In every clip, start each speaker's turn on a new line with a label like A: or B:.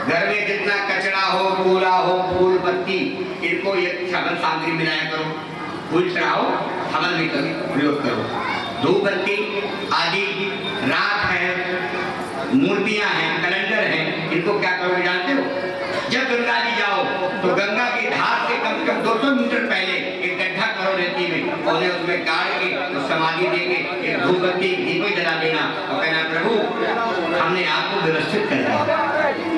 A: घर में जितना कचरा हो, कूड़ा हो, फूल पत्ती, इनको एक हवन सामग्री मिलाया करो, फूल चढ़ाओ, हवन भी करो, प्रयोग करो। धूप बत्ती आदि, राख है, मूर्तियां हैं, कैलेंडर हैं, इनको क्या करोगे जानते हो? जब गंगा जी जाओ तो गंगा की धार से कम 200 मीटर पहले एक गड्ढा करो रेती में, और उसमें गाड़ के तो समाधि देके एक धूप बत्ती घी में जला देना और कहना प्रभु हमने आपको व्यवस्थित कर दिया,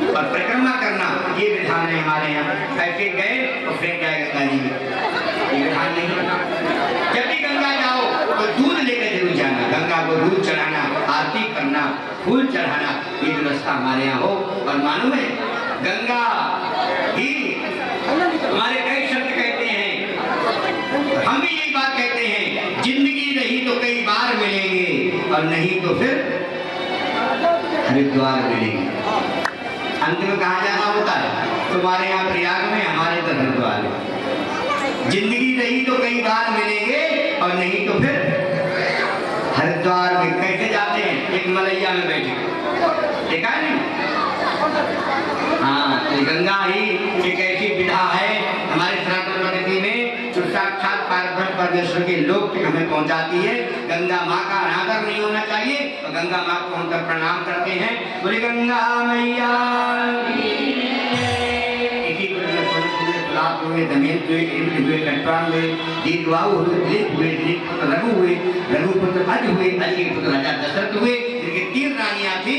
A: और परिक्रमा करना ये विधान है हमारे यहाँ। ऐसे गए तो फेंक जाए गंगा जी में, ये विधान नहीं। जब भी गंगा जाओ तो दूध लेकर जरूर जाना, गंगा को दूध चढ़ाना, आरती करना, फूल चढ़ाना, ये व्यवस्था हमारे यहाँ हो। और मालूम है गंगा ही हमारे कई शब्द कहते हैं, हम भी यही बात कहते हैं, जिंदगी रही तो कई बार मिलेंगे और नहीं तो फिर हरिद्वार मिलेंगे। अंत में कहाँ जाना होता है? तुम्हारे यहाँ प्रयाग में, हमारे तो हरिद्वार में। जिंदगी रही तो कई बार मिलेंगे और नहीं तो फिर हरिद्वार में। कैसे जाते हैं? एक मलैया में बैठे, देखा है नहीं? हाँ, तो गंगा ही एक ऐसी विधा है हमारे सनातन पद्धति में जो साक्षात पारब्रह्म परमेश्वर के लोक तक हमें पहुंचाती है। गंगा माँ का अनादर नहीं होना चाहिए, और गंगा माँ को हम तक प्रणाम करते हैं। बोले गंगा मैया हुए, दमयंत हुए, इंद्र हुए, लक्ष्मण हुए, दीर्घबाहु हुए, दिलीप हुए, दिलीप पुत्र रघु हुए, रघु पुत्र अज हुए, अज के पुत्र राजा दशरथ हुए, जिनकी 3 रानियां थी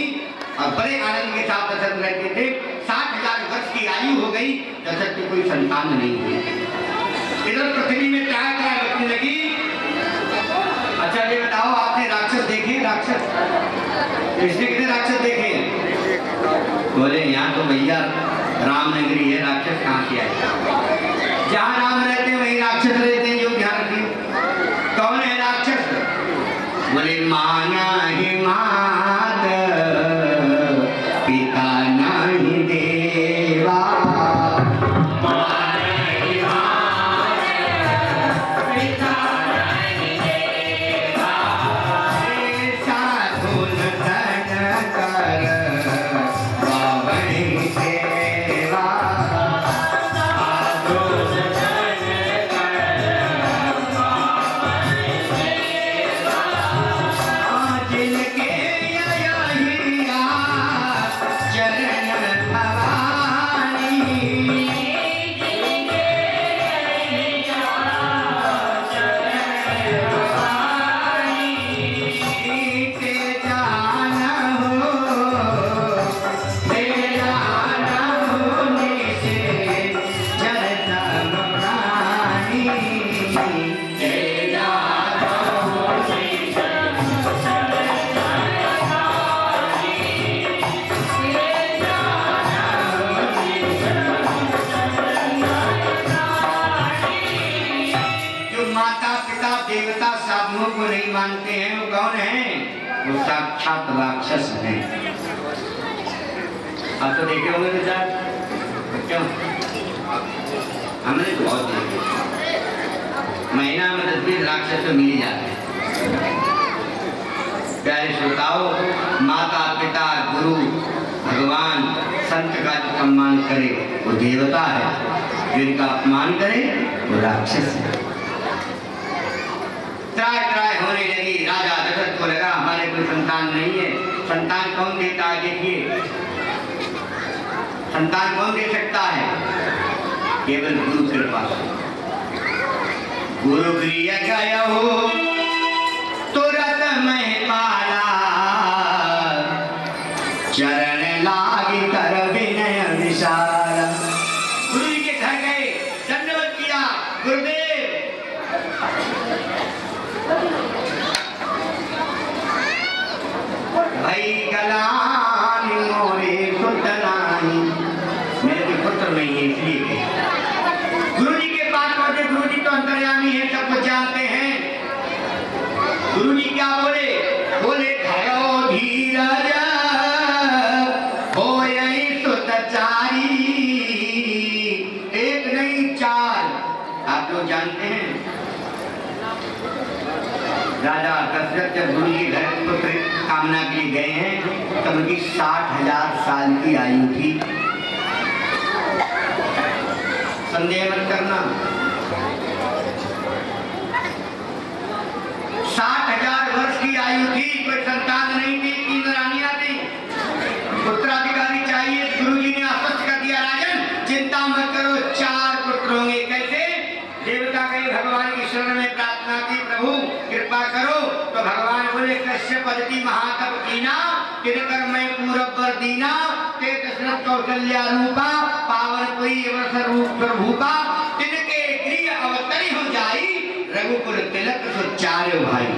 A: और बड़े आनंद के साथ दशरथ रहते थे। 60,000 वर्ष की आयु हो गई, दशरथ की कोई संतान नहीं हुई। इधर पृथ्वी में क्या बचने लगी। अच्छा ये बताओ, आपने राक्षस देखे? राक्षस इसने कितने राक्षस देखे? बोले यहाँ तो भैया रामनगरी है, राक्षस कहाँ से आए? जहाँ राम रहते हैं वहीं राक्षस रहते हैं, जो ध्यान रखिए। कौन है राक्षस? बोले माना ही मात, पिता नहीं देवा, मानते हैं वो कौन है? वो साक्षात राक्षस हैं। आप तो देखे होंगे बेटा, क्यों? हमने बहुत देखे, महीना में 10-20 राक्षस तो मिल जाते हैं। प्यारे श्रोताओ, माता पिता गुरु भगवान संत का जो सम्मान करे वो देवता है, जिनका अपमान करे वो राक्षस है। त्राय त्राय होने लगी। राजा दशरथ को लगा हमारे कोई संतान नहीं है। संतान कौन देता है? देखिए, संतान कौन दे सकता है? केवल गुरु कृपा से। गुरु प्रिय गयो तुरत मैं पाला, चरण लागी कर विनय विशाल। गुरु जी के घर गए, दंडवत किया, गुरुदेव भाई कलानी मोरे सुतनानी, मेरे पुत्र नहीं है इसलिए। गुरु जी के पास पहुंचे। गुरु जी तो अंतर्यामी है, सब कुछ जानते हैं। गुरु जी क्या बोले? बोले धरो धीरज होय सुतचारी, एक नहीं 4। आप लोग जानते हैं राजा दशरथ जब गुरु जी घर पुत्र कामना के लिए गए हैं तब उनकी 60,000 साल की आयु थी। संदेह मत करना। 60,000 वर्ष की आयु थी, कोई संतान नहीं थी, 3 रानियां थी, उत्तराधिकारी चाहिए। गुरुजी ने आश्वस्त कर दिया, राजन चिंता मत करो, 4 पुत्र होंगे। कैसे? देवता गए भगवान की शरण में प्रार्थना की, प्रभु कृपा करो। तो भगवान बोले, कश्यप पद्धति महातप कीना, तिनकर मैं पूरब वर दीना, ते दशरथ कौशल्या रूपा, पावनपुरी वर्ष रूप भूपा, तिनके गृह अवतरी हो जाई, रघुकुल तिलक सुचार्य भाई।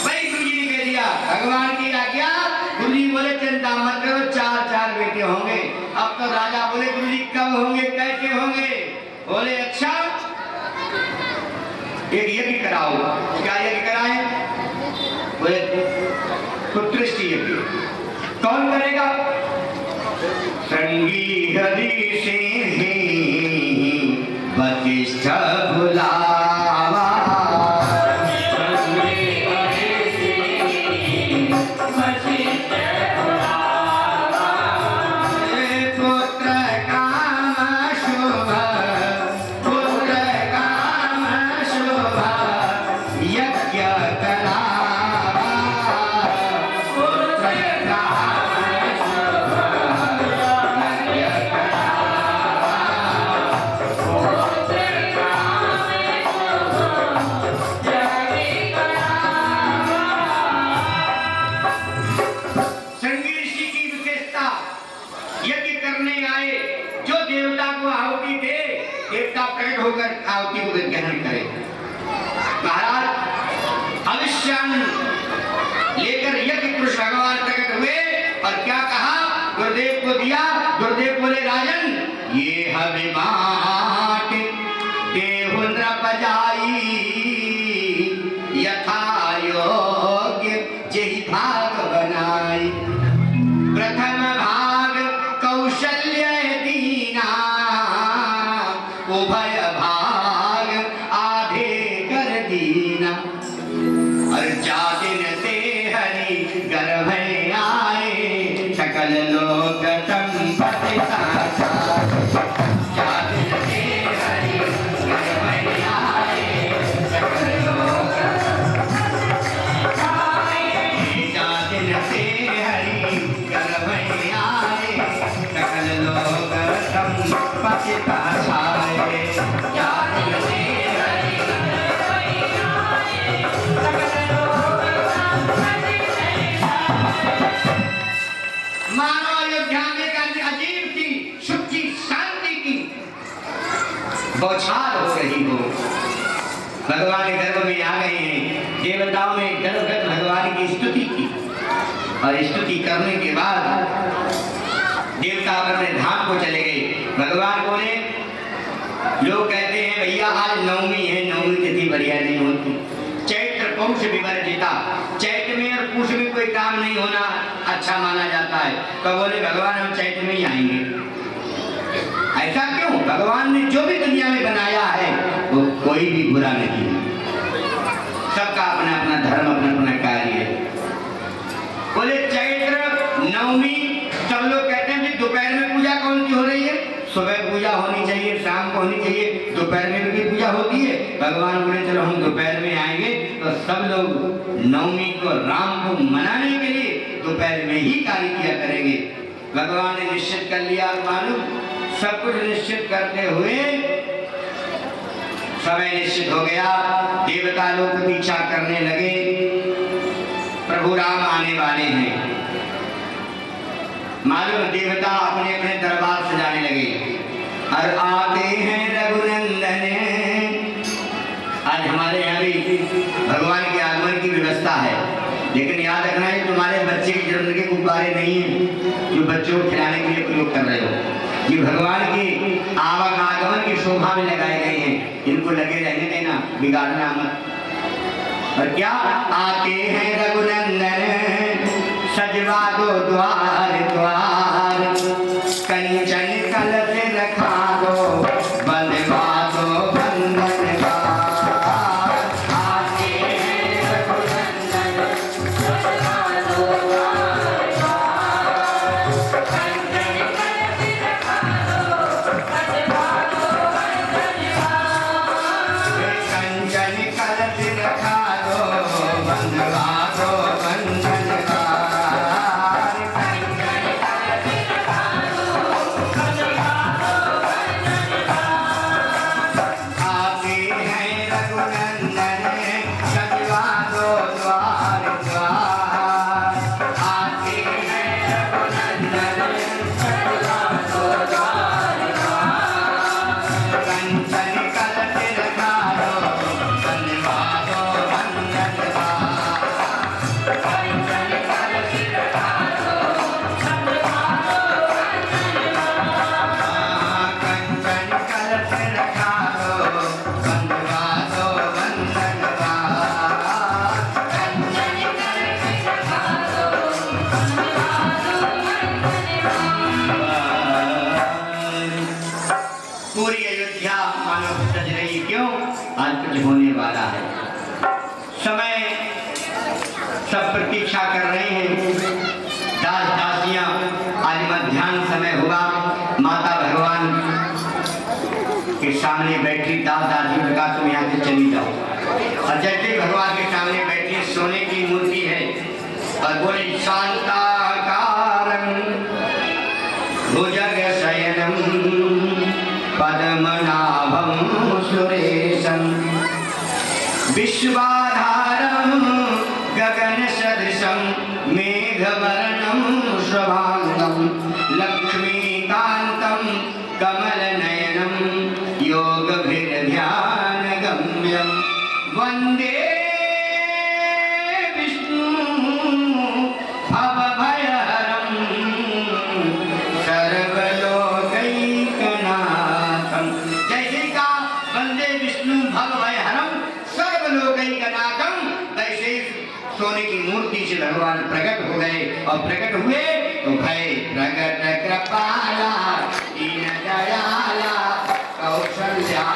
A: भाई गुरुजी ने कह दिया, भगवान की आज्ञा। गुरुजी बोले चिंता मत करो, 4 बेटे होंगे। अब तो राजा बोले, गुरुजी कब होंगे, कैसे होंगे? बोले अच्छा एक यज्ञ कराओ। क्या यज्ञ कराए? बोले पुत्रष्टि यज्ञ। कौन करेगा? संगी हरि सिंह वशिष्ठ बुलावा, होकर आहुति को ग्रहण करे। महाराज भविष्यन लेकर यज्ञ पुरुष भगवान प्रकट हुए और क्या कहा? गुरुदेव को दिया। गुरुदेव बोले, राजन ये हविमाट देहु नृप जाई, यथा योग्य जेहि भाग बनाई। प्रथम भाग कौशल्य दीना, उभय भाग आधे कर दीना। और जादिन से हरि गर्भ आए, सकल लोक संपत्ति साचार। जादिन से हरि गर्भ आए, सकल लोक जादिन से हरि गर्भ आए, सकल लोक संपत्ति साचार। मानव अयोध्या में अजीब सी सुखी शांति की बौछार हो रही हो। भगवान गर्भ में आ गए हैं। देवताओं ने गर्भ भगवान की स्तुति की और स्तुति करने के बाद देवता अपने धाम को चले गए। भगवान बोले, लोग कहते हैं भैया आज नवमी है, नवमी तिथि बढ़िया नहीं होती। चैत्र पौष विवर्जिता, चैत्र में और पूष में कोई काम नहीं होना अच्छा माना जाता है। तो बोले भगवान हम चैत्र में ही आएंगे। ऐसा क्यों? भगवान ने जो भी दुनिया में बनाया है वो कोई भी बुरा नहीं है, सबका अपना अपना धर्म, अपना अपना कार्य है। बोले चैत्र नवमी, सब लोग कहते हैं दोपहर में पूजा कौन सी हो रही है? सुबह पूजा होनी चाहिए, शाम को होनी चाहिए, दोपहर में भी पूजा होती है। भगवान बोले चलो हम दोपहर में आएंगे। तो सब लोग नवमी को, राम को मनाने के लिए दोपहर में ही कार्य किया करेंगे। भगवान ने निश्चित कर लिया। मालूम सब कुछ निश्चित करते हुए समय निश्चित हो गया। देवता लोग प्रतीक्षा करने लगे, प्रभु राम आने वाले हैं। मालूम देवता अपने अपने दरबार सजाने लगे और आते हैं रघुनंदन। आज हमारे यहाँ भी भगवान के आगमन की व्यवस्था है, लेकिन याद रखना है तुम्हारे बच्चे के जन्म के गुब्बारे नहीं हैं जो बच्चों को खिलाने के लिए प्रयोग कर रहे हो। ये भगवान के आगमन की शोभा में लगाए गए हैं, इनको लगे रहने देना, बिगाड़ना मत। और क्या आते हैं रघुनंदन, सजवा दो द्वार द्वार, कंचन कलश रखा दो, बंधवा दो बंधन द्वार। आते हैं रघुनंदन, सजवा दो द्वार द्वार, कंचन कलश रखा दो, बंधवा दो सच होने वाला है। समय सब प्रतीक्षा कर रहे हैं। दास दासियां, आज मध्याह्न समय हुआ, माता भगवान के सामने बैठी दास दासी ने कहा तुम यहाँ से चली जाओ। और जैसे भगवान के सामने बैठी, सोने की मूर्ति है और बोले शांताकारं भुजगशयनं पद्मनाभं सुरेशं विश्वाधारं गगनसदृशं मेघवर्णं शुभांगं लक्ष्मीकान्तं कमलनयनं योगभिर्ध्यानगम्यं वन्दे सोने की मूर्ति से भगवान प्रकट हो गए और प्रकट हुए तो भय प्रकट कृपाला दीन दयाला कौशल्या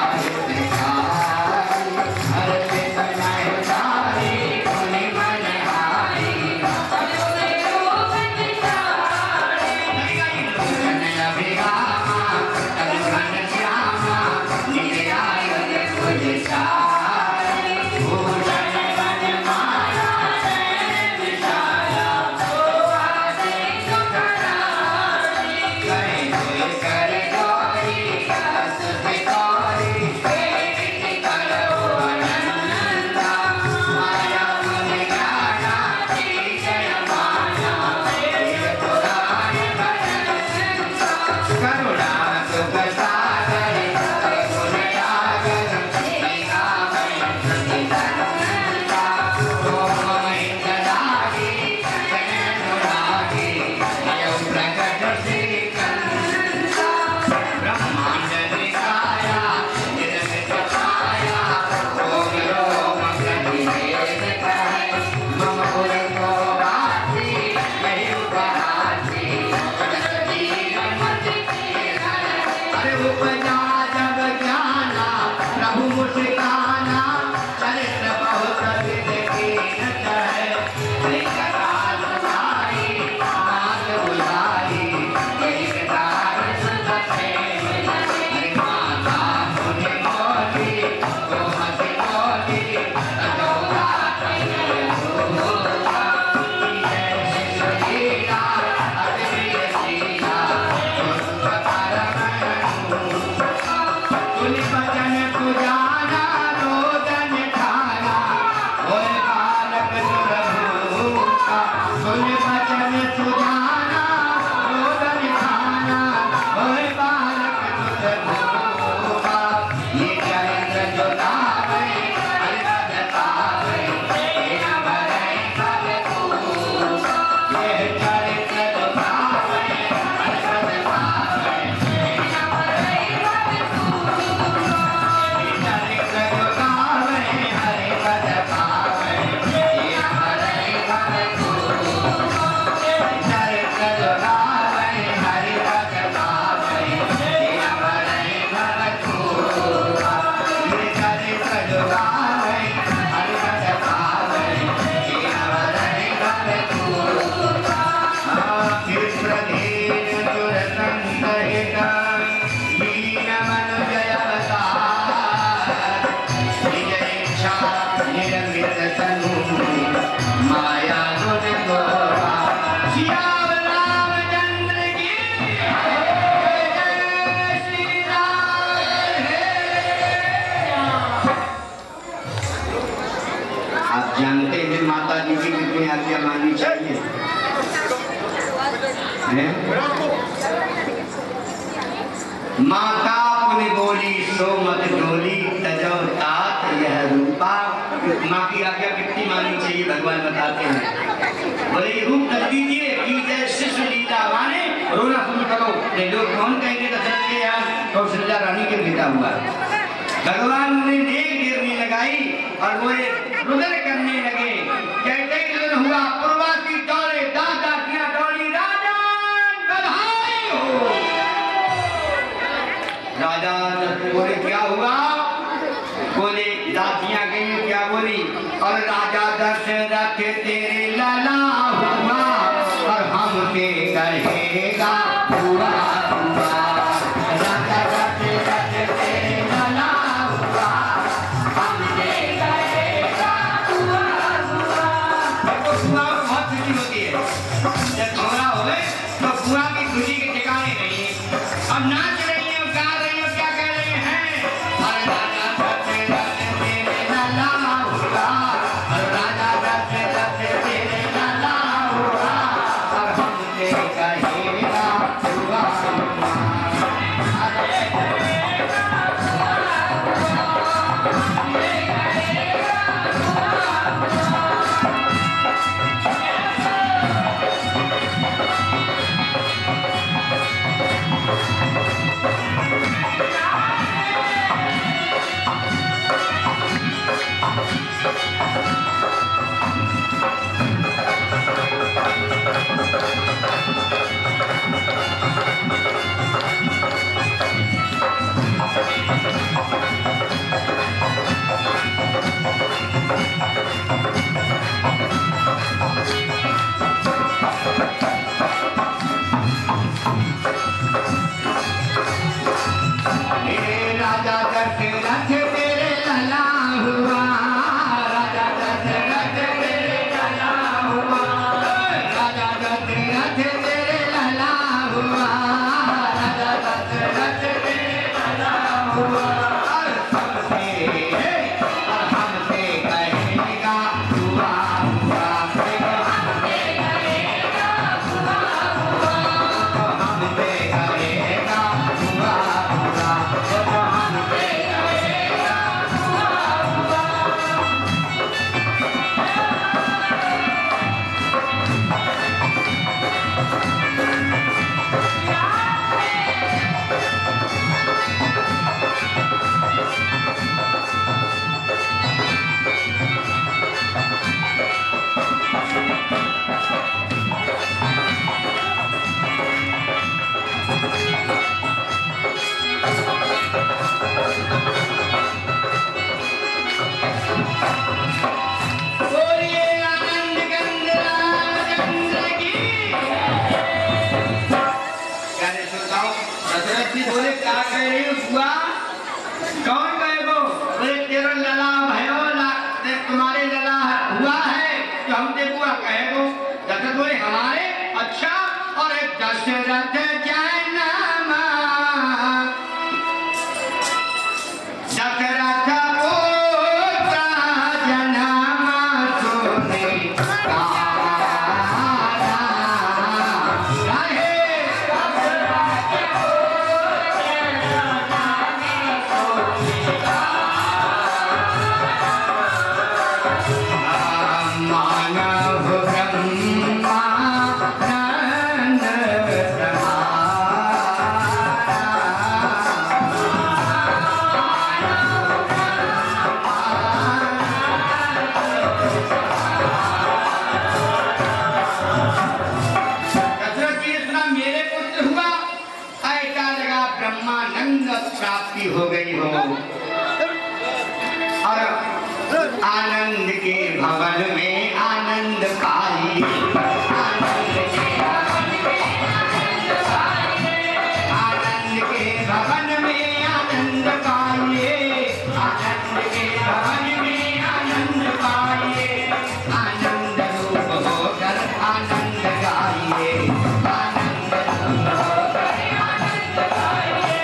A: जानते हैं माता जी की कितनी आज्ञा माननी चाहिए। माता पुनि बोली सो मत डोली तजो तात यह रूपा। माँ की आज्ञा कितनी माननी चाहिए भगवान बताते हैं। बोले ये रूप कर दीजिए कि जय शिशु लीला माने रोना शुरू करो। ये लोग कौन कहेंगे दशरथ के यहाँ कौशल्या रानी के पिता हुआ। भगवान ने देख गिरने लगाई और वो रुदन करने लगे। कहते रुदन हुआ प्रवासी दौड़े दादा किया दौड़ी राजन बधाई हो। राजा बोले क्या हुआ? बोले दास श्रोताओं, दशरथ जी बोले क्या कह रही हो बुआ? कौन कहेगो? बोले तेरा लला भयो तुम्हारे लला हुआ है तो हम ते बुआ कहेगो। दशरथ बोले हमारे? अच्छा, और एक दशरथ जय नामा दशरथ पुत्र जनमा सुने प्राप्ति हो गई हो और आनंद के भवन में आनंद पाई। आनंद के भवन में आनंद पाइए। आनंद के भवन में आनंद पाइए। आनंद के भवन में आनंद पाइए। आनंद रूप होकर आनंद गाइए। आनंद रूप होकर आनंद गाइए।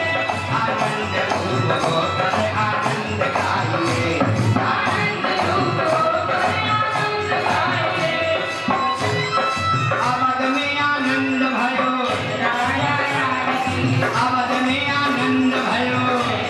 A: आनंद रूप होकर आनंद गाइए। आनंद रूप होकर आनंद गाइए। अवध में आनंद भयो राजा राम की। अवध में आनंद भयो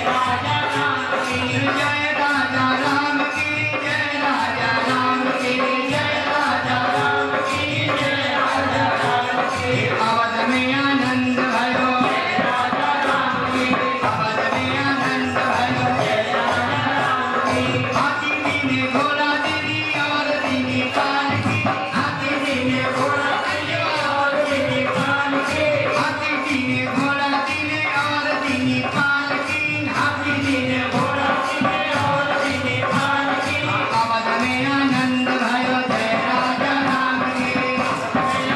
A: राजा राम की। जय राजा राम की जय। राजा राम की जय। राजा राम की जय। राजा राम की। अवध में आनंद भयो राजा राम की। अवध में आनंद भयो राजा राम की। हाथी दीने घोड़ा दीनी और दीनी कान की। हाथी दीने घोड़ा दीने और दीनी कान की। हाथी दीने घोड़ा दीने और दीनी कान की। हाथी दीने घोड़ा दीने और दीनी कान की। अवध में आनंद भयो जय राजा राम की।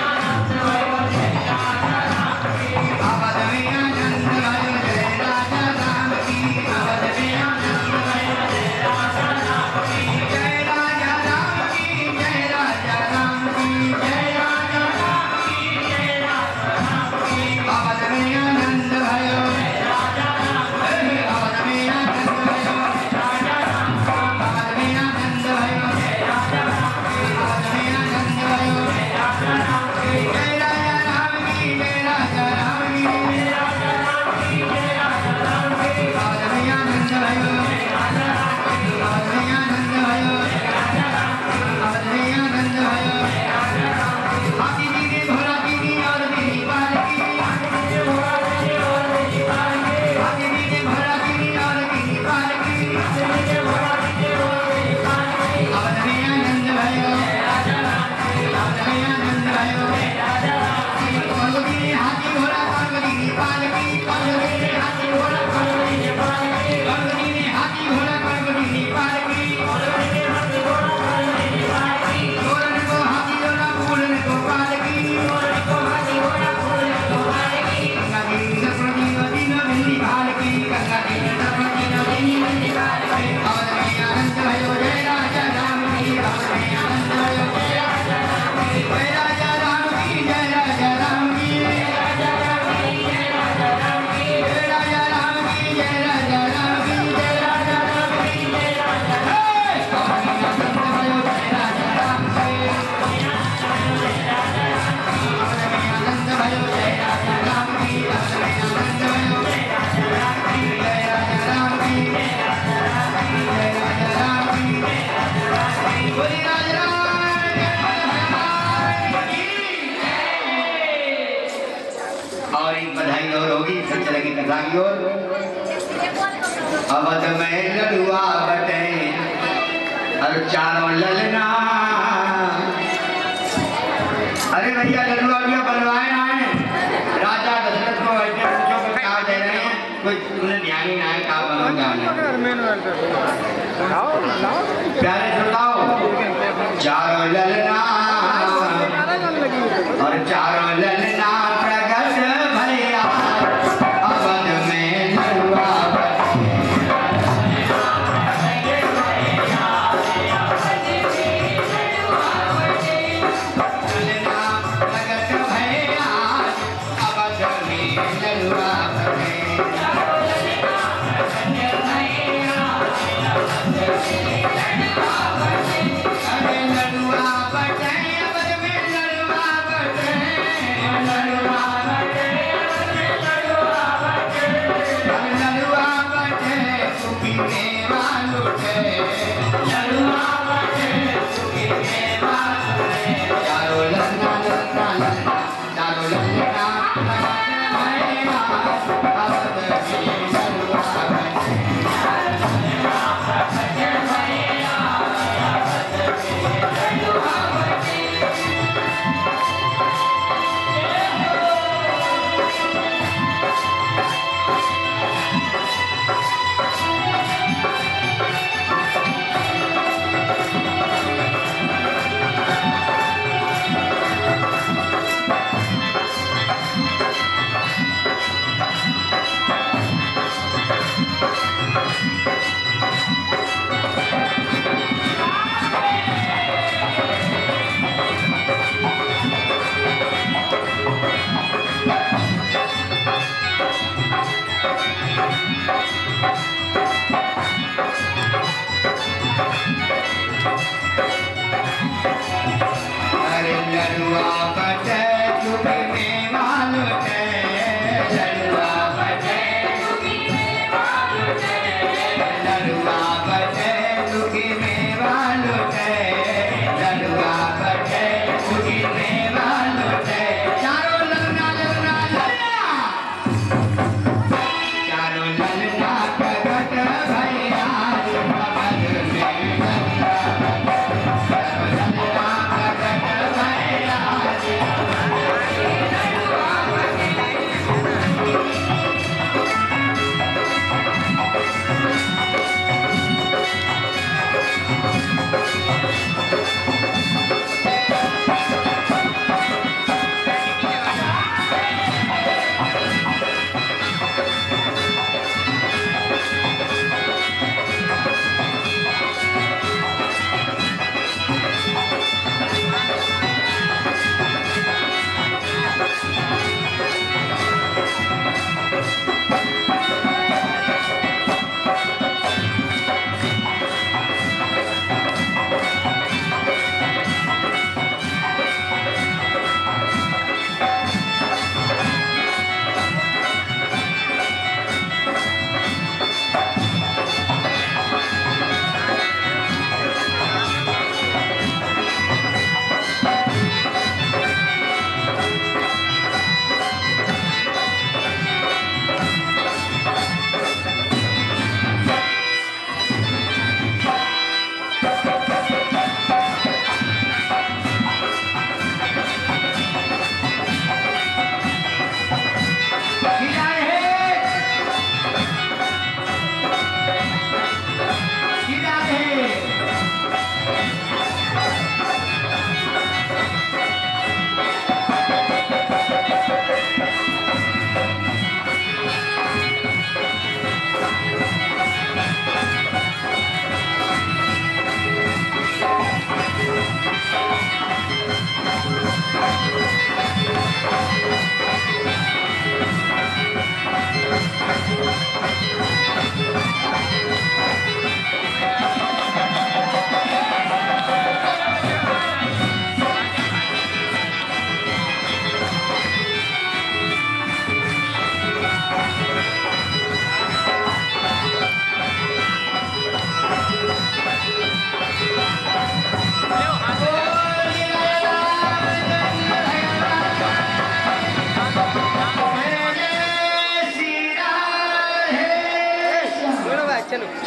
A: आनंद भयो जय राजा राम की। अवध में आनंद भयो जय राजा राम की। अवध में आनंद भयो जय राजा राम की। जय राजा राम की जय। राजा राम की जय। राजा राम की जय। राजा राम की। अवध में आनंद भयो राजा राम की। अवध में आनंद भयो राजा राम की। अवध में आनंद भयो राजा राम की। अवध में आनंद भयो राजा राम की। जय राजा राम की जय। राजा राम की जय। राजा राम की जय। राजा राम की। अवध में आनंद भयो राजा राम की। अवध में आनंद भयो राजा राम की। अवध में आनंद भयो राजा राम की। हाथी दीने घोड़ा दीनी और दीनी पालकी। हाथी दीने घोड़ा दीनी और दीनी पालकी। हाथी दीने घोड़ा दीनी और दीनी पालकी। हाथी दीने घोड़ा दीनी और दीनी पालकी। अवध में आनंद भयो राजा राम की। अवध में आनंद भयो राजा राम की। कौन दीने हाथी घोड़ा कौन दीनी पालकी। कौन दीने हाथी घोड़ा कौन दीनी पालकी। कौन दीने हाथी घोड़ा कौन दीनी पालकी। कौन दीने हाथी घोड़ा कौन दीनी पालकी। घोड़न को हाथी घोड़ा फूलन को पालकी। घोड़न को हाथी घोड़ा फूलन को पालकी। गंगा देवी सरस्वती नदी नदी पालकी। गंगा देवी सरस्वती नदी नदी पालकी। अवध में आनंद भयो जय राजा राम की। अवध में आनंद भयो जय राजा राम की। जय राजा राम की जय। राजा राम की जय। राजा राम की जय। राजा राम की जय। राजा राम की जय। राजा राम की जय। राजा राम की जय। राजा अवध में आनंद भयो जय राजा राम की। अवध में आनंद भयो जय राजा राम की। अवध में आनंद भयो जय राजा राम की। जय राजा राम की जय। राजा राम की जय। राजा राम की जय। राजा राम की। बोली राजा राम की जय। और एक बधाई और होगी फिर चलेगी कथा की ओर। अवध में लडुआ बटे और चारों ललना। अरे भैया लडुआ भैया बनवाए आए। राजा दशरथ को ऐसे पूछो कि क्या दे रहे हैं। कोई उन्हें ध्यान ही ना है क्या बनवाएगा। प्यारे श्रोताओ, चारों ललना और चारों ललना प्रगट भैया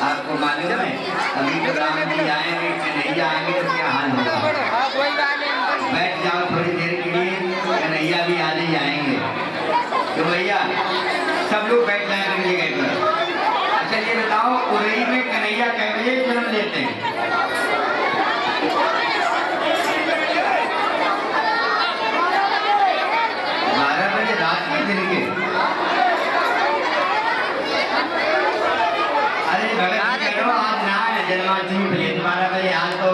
A: आपको मालूम है अभी तो राम जी आएंगे कि नहीं आएंगे तो क्या हाल होगा। बैठ जाओ थोड़ी देर के लिए, कन्हैया भी आज ही आएंगे। तो भैया सब लोग बैठ जाए अपनी जगह पर। अच्छा ये बताओ उरई में कन्हैया कै बजे जन्म लेते हैं? 12 बजे रात के दिन के। अरे भगत जी कह रहा हूँ आज ना है जन्माष्टमी भले 12 बजे, आज तो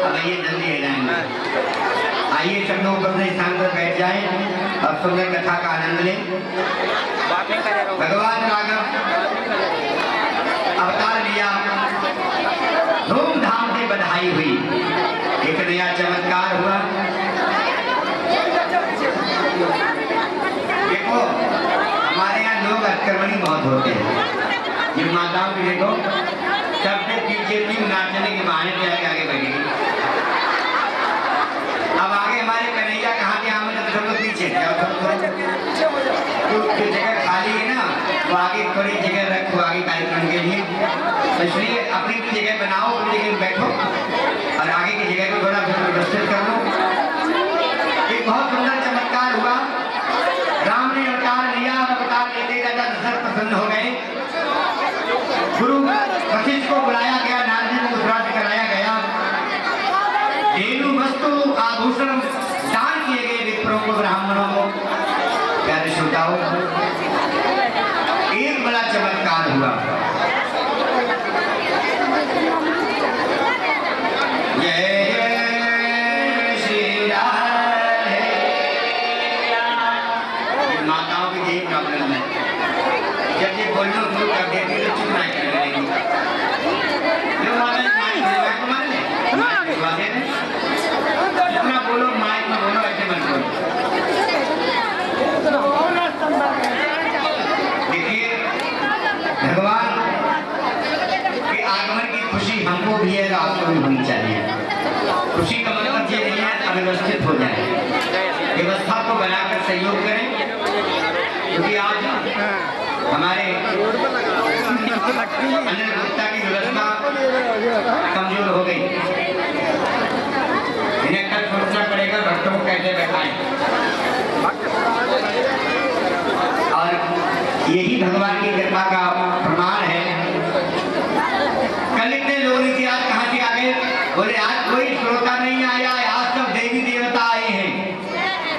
A: अब ये जल्दी आ जाएंगे। आइए सब लोग अपने स्थान पर बैठ जाए और सुबह कथा का आनंद लें। भगवान राघव अवतार लिया, धूमधाम से बधाई हुई। एक नया चमत्कार हुआ। देखो हमारे यहाँ लोग अतिक्रमणी बहुत होते हैं। जिन माताओं की देखो सबसे पीछे भी नाचने के बहाने पे आगे बढ़ेगी। अब आगे हमारे कन्हैया कहाँ के आम सब लोग पीछे जो जगह खाली है ना वो आगे थोड़ी जगह रखो आगे कार्यक्रम के लिए, तो इसलिए अपनी भी जगह बनाओ, अपनी जगह बैठो और आगे की जगह को थोड़ा व्यवस्थित कर लो। एक बहुत सुंदर चमत्कार हुआ। राम ने अवतार लिया और अवतार लेते राजा दशरथ प्रसन्न हो गए। गुरु वशिष्ठ को बुलाया गया, नारद जी को श्राद्ध कराया गया, धेनु वस्तु आभूषण दान किए गए विप्रों को, ब्राह्मणों को। प्यारे श्रोताओं, एक बड़ा चमत्कार हुआ। माताओं की यही प्रॉब्लम है, जब ये बोलना शुरू कर देती तो चुप नहीं कर रही। जितना बोलो माइक में बोलो, ऐसे मत बोलो। देखिए भगवान के आगमन की खुशी हमको भी है, आपको भी होनी चाहिए। खुशी का मतलब ये नहीं है अव्यवस्थित हो जाए, व्यवस्था को बनाकर सहयोग करें। क्योंकि आज हमारे अन्न गुप्ता की व्यवस्था कमजोर हो गई। इन्हें कल सोचना पड़ेगा भक्तों को कैसे बैठाएं, और यही भगवान की कृपा का प्रमाण है। कल इतने लोग नहीं थे, आज कहाँ से आ गए? बोले आज कोई श्रोता नहीं आया, आज सब देवी देवता आए हैं।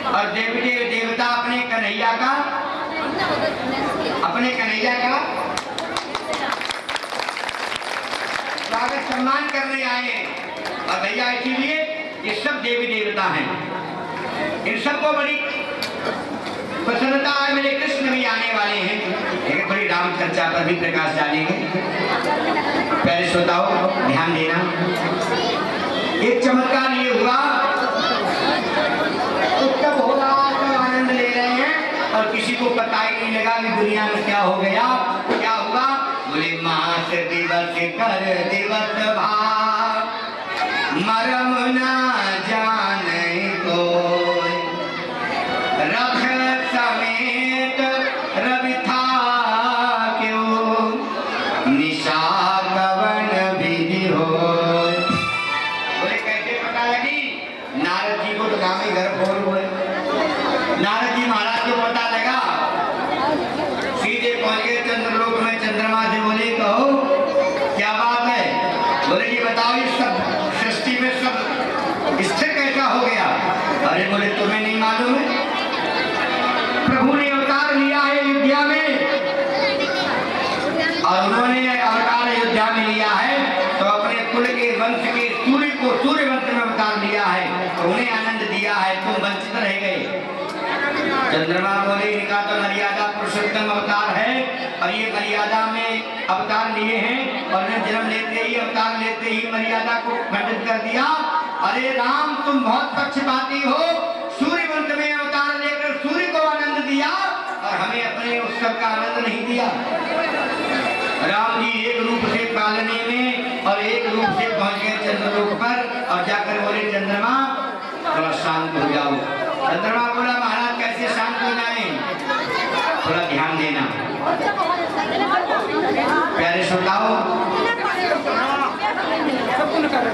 A: और देवी देवता अपने कन्हैया का स्वागत सम्मान करने आए। और भैया इसीलिए ये सब देवी देवता हैं, इन सबको बड़ी प्रसन्नता है। मेरे कृष्ण भी आने वाले हैं, एक बड़ी राम चर्चा पर भी प्रकाश डालेंगे। पहले श्रोताओं ध्यान देना, एक चमत्कार ये हुआ, उत्सव हो रहा है, सब आनंद ले रहे हैं और किसी को पता ही नहीं लगा कि दुनिया में क्या हो गया, क्या हुआ। बोले मास दिवस कर दिवस भाव, मरम ना जाने कोई, रथ समेत रवि था क्यों, निशा कवन विधि हो। बोले कैसे पता लगी? नारद जी को तो काम ही घर फोन हुए। नारद जी महाराज को पता लगा, सीधे पहुंच गए चंद्रलोक में। चंद्रमा से बोले कहो क्या बात है? बोले ये बताओ इस सब सृष्टि में सब स्थिर कैसा हो गया? अरे बोले तुम्हें नहीं मालूम है, प्रभु ने अवतार लिया है अयोध्या में, और उन्होंने अवतार अयोध्या में लिया है तो अपने कुल के वंश के सूर्य को सूर्य वंश में अवतार लिया है, तो उन्हें आनंद दिया है, तुम वंचित रह गए। चंद्रमा बोले इनका तो मर्यादा पुरुषोत्तम अवतार है और ये मर्यादा में अवतार लिए हैं, और उन्हें जन्म लेते ही अवतार लेते ही मर्यादा को खंडित कर दिया। अरे राम तुम बहुत पक्षपाती हो, सूर्य वंश में अवतार लेकर सूर्य को आनंद दिया और हमें अपने उत्सव का आनंद नहीं दिया। राम जी एक रूप से पालने में और एक रूप से पहुंच गए चंद्रलोक पर, और जाकर बोले चंद्रमा थोड़ा शांत हो जाओ। चंद्रमा बोला महाराज कैसे शांत हो जाए? थोड़ा ध्यान देना। प्यारे श्रोताओं,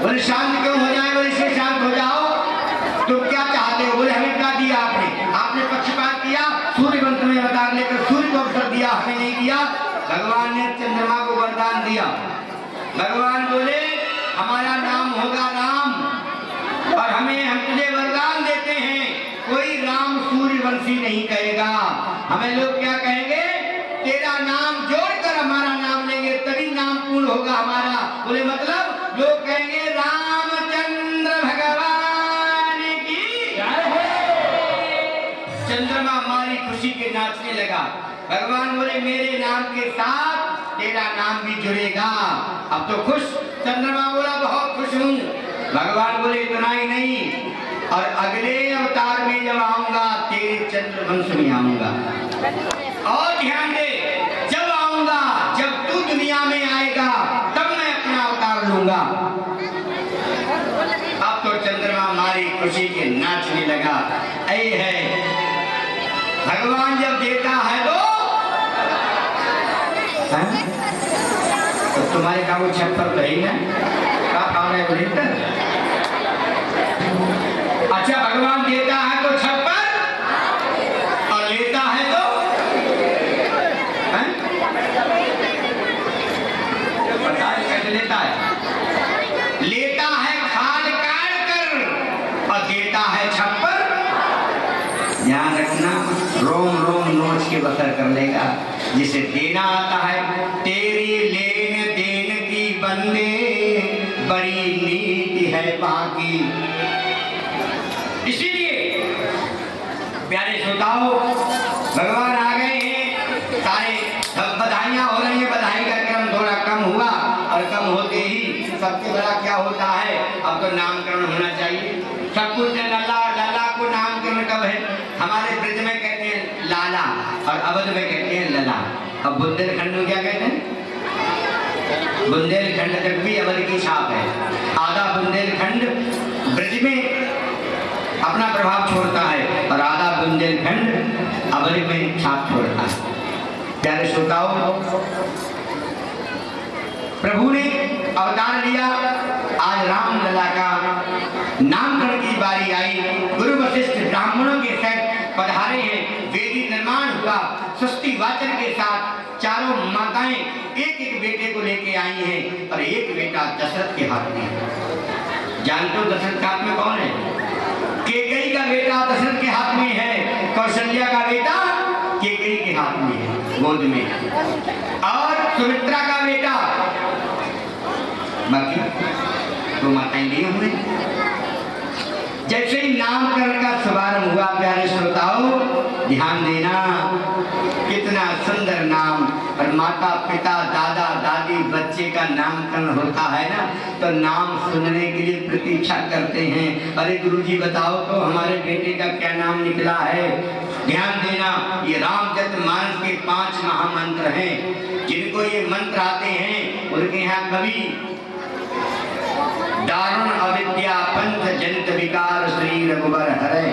A: बोले शांत क्यों हो जाए? बोले इससे शांत हो जाओ। तुम क्या चाहते हो? बोले हमें क्या दिया आपने पक्षपात किया, सूर्य वंश में अवतार लेकर सूर्य को अवसर दिया, हमें नहीं दिया। भगवान ने चंद्रमा को वरदान दिया। भगवान बोले हमारा नाम होगा राम, और हम तुझे वरदान देते हैं, कोई राम सूर्यवंशी नहीं कहेगा। हमें लोग क्या कहेंगे? तेरा नाम जोड़कर हमारा नाम लेंगे तभी नाम पूर्ण होगा हमारा। बोले मतलब लोग कहेंगे रामचंद्र भगवान की जय हो। चंद्रमा हमारी खुशी के नाचने लगा। भगवान बोले मेरे नाम के साथ तेरा नाम भी जुड़ेगा। अब तो खुश। चंद्रमा बोला बहुत खुश हूँ। भगवान बोले इतना ही नहीं, और अगले अवतार में जब आऊंगा तेरे चंद्रवंश में आऊंगा। और ध्यान दे, जब आऊंगा, जब तू दुनिया में आएगा तब मैं अपना अवतार लूंगा। अब तो चंद्रमा मारी खुशी के नाचने लगा। ऐ है भगवान जब देता है तो तुम्हारे का वो छप्पर तो ही ना क्या खा रहे हो लेकर? अच्छा, भगवान देता है तो छप्पर और लेता है तो पता है कैसे लेता है? लेता है खाल काट कर और देता है छप्पर। ध्यान रखना, रोम रोम नोच के बसर कर लेगा। जिसे देना आता है, तेरी लेन देन की बंदे बड़ी नीति है बाकी। इसीलिए प्यारे श्रोताओं, भगवान आ गए हैं, सारे बधाइयां हो रही है। बधाई का क्रम थोड़ा कम हुआ, और कम होते ही सबसे बड़ा क्या होता है, अब तो नामकरण होना चाहिए। सब कुछ लला लला को नामकरण कब है? हमारे ब्रज में कहते हैं लाला, और अवध में कहते हैं लला। अब बुंदेलखंड में क्या कहते हैं? बुंदेलखंड तक भी अवध की छाप है। आधा बुंदेलखंड ब्रज में अपना प्रभाव छोड़ता है, और आधा बुंदेलखंड अवध में छाप छोड़ता है। प्यारे श्रोताओं, प्रभु ने अवतार लिया। आज राम लला का नामकरण की बारी आई। गुरु वशिष्ठ ब्राह्मणों के साथ पधारे हैं। वेदी निर्माण हुआ। स्वस्ति वाचन के साथ चारों माताएं एक एक बेटे को लेके आई हैं, और एक बेटा दशरथ के हाथ में है। जानते हो दशरथ के हाथ में कौन है? केकई का बेटा दशरथ के हाथ में है। कौशल्या का बेटा केकई के हाथ में है, गोद में। और सुमित्रा का बेटा, बाकी दो माताएं लिए हुए। जैसे ही नामकरण का शुभारंभ हुआ, प्यारे श्रोताओं ध्यान देना, कितना सुंदर नाम। और माता पिता दादा दादी बच्चे का नामकरण होता है ना, तो नाम सुनने के लिए प्रतीक्षा करते हैं। अरे गुरुजी बताओ तो हमारे बेटे का क्या नाम निकला है? ध्यान देना, ये रामचरितमानस के 5 महामंत्र हैं। जिनको ये मंत्र आते हैं उनके यहाँ कभी दारुण अविद्या पंच जनित विकार श्री रघुबर हरे,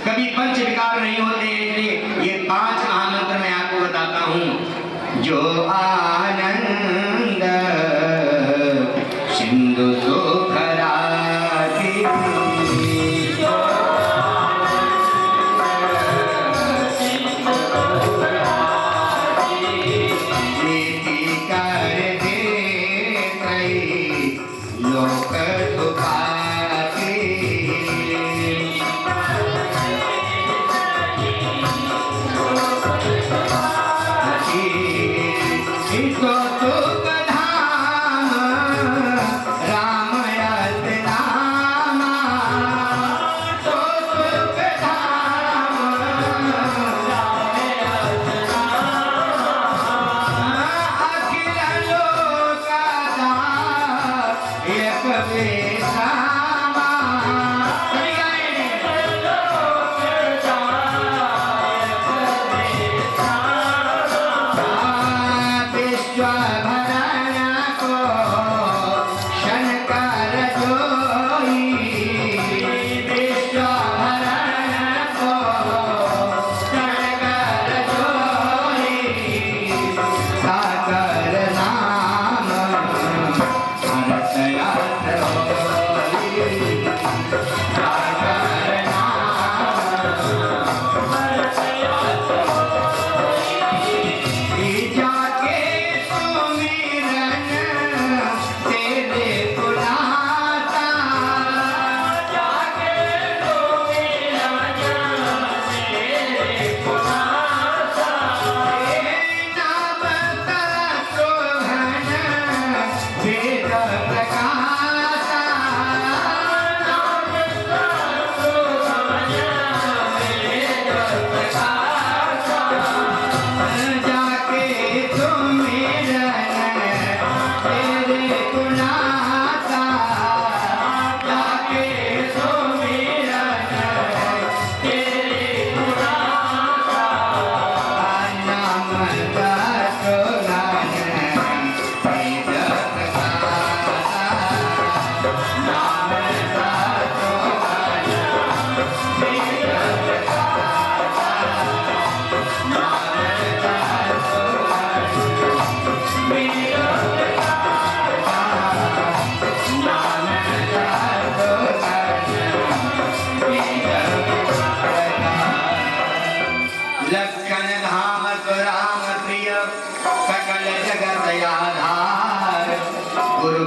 A: कभी पंच विकार नहीं होते हैं। इसलिए ये 5 महामंत्र मैं आपको बताता हूँ। जो आनंद सिंधु सुखराती, लोक सुखाती, इसको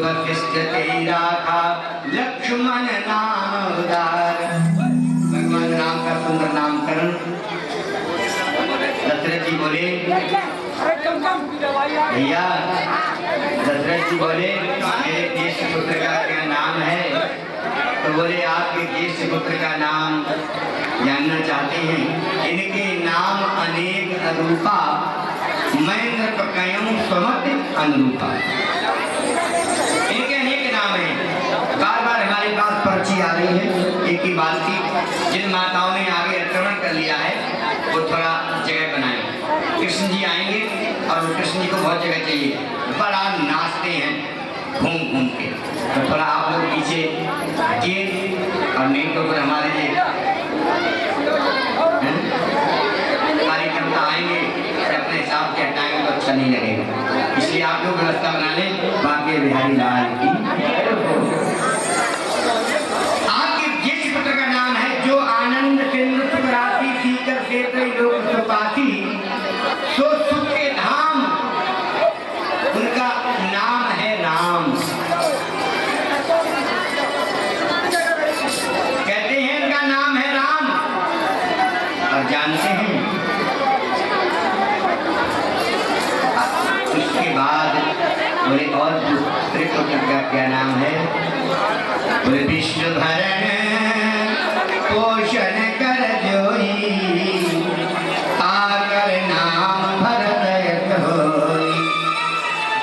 A: वशिष्ठ तेरा था लक्ष्मण नाम उदार। भगवान राम का सुंदर नामकरण। दशरथ जी बोले भैया, दशरथ जी बोले मेरे ज्येष्ठ पुत्र का क्या नाम है? तो बोले आपके ज्येष्ठ पुत्र का नाम जानना चाहते हैं? इनके नाम अनेक अरूपा महेंद्र प्रकयम स्वमत अनुरूपा। इनके अनेक नाम हैं। बार बार हमारे पास पर्ची आ रही है एक ही बात की। जिन माताओं ने आगे अतिक्रमण कर लिया है वो थोड़ा जगह बनाए। कृष्ण जी आएंगे और कृष्ण जी को बहुत जगह चाहिए, बड़ा नाचते हैं घूम घूम के। तो थोड़ा आप लोग पीछे हटिए और नहीं तो फिर हमारे कार्यक्रम आएंगे अपने हिसाब से हटाएंगे तो अच्छा नहीं लगेगा। इसलिए आप लोग व्यवस्था बना लें। बाकी बिहारी लाल की आपके ज्येष्ठ पुत्र का नाम है जो आनंद सिंधु सुखराशि सीकर क्षेत्र लोक सुपासी सो सुख के धाम। उनका नाम है राम। कहते हैं इनका नाम है राम। और जानते हैं उसके बाद बोले और दूसरे पुत्र का क्या नाम है? बोले विष्णु भरण पोषण कर जोई आकर नाम भरत होई।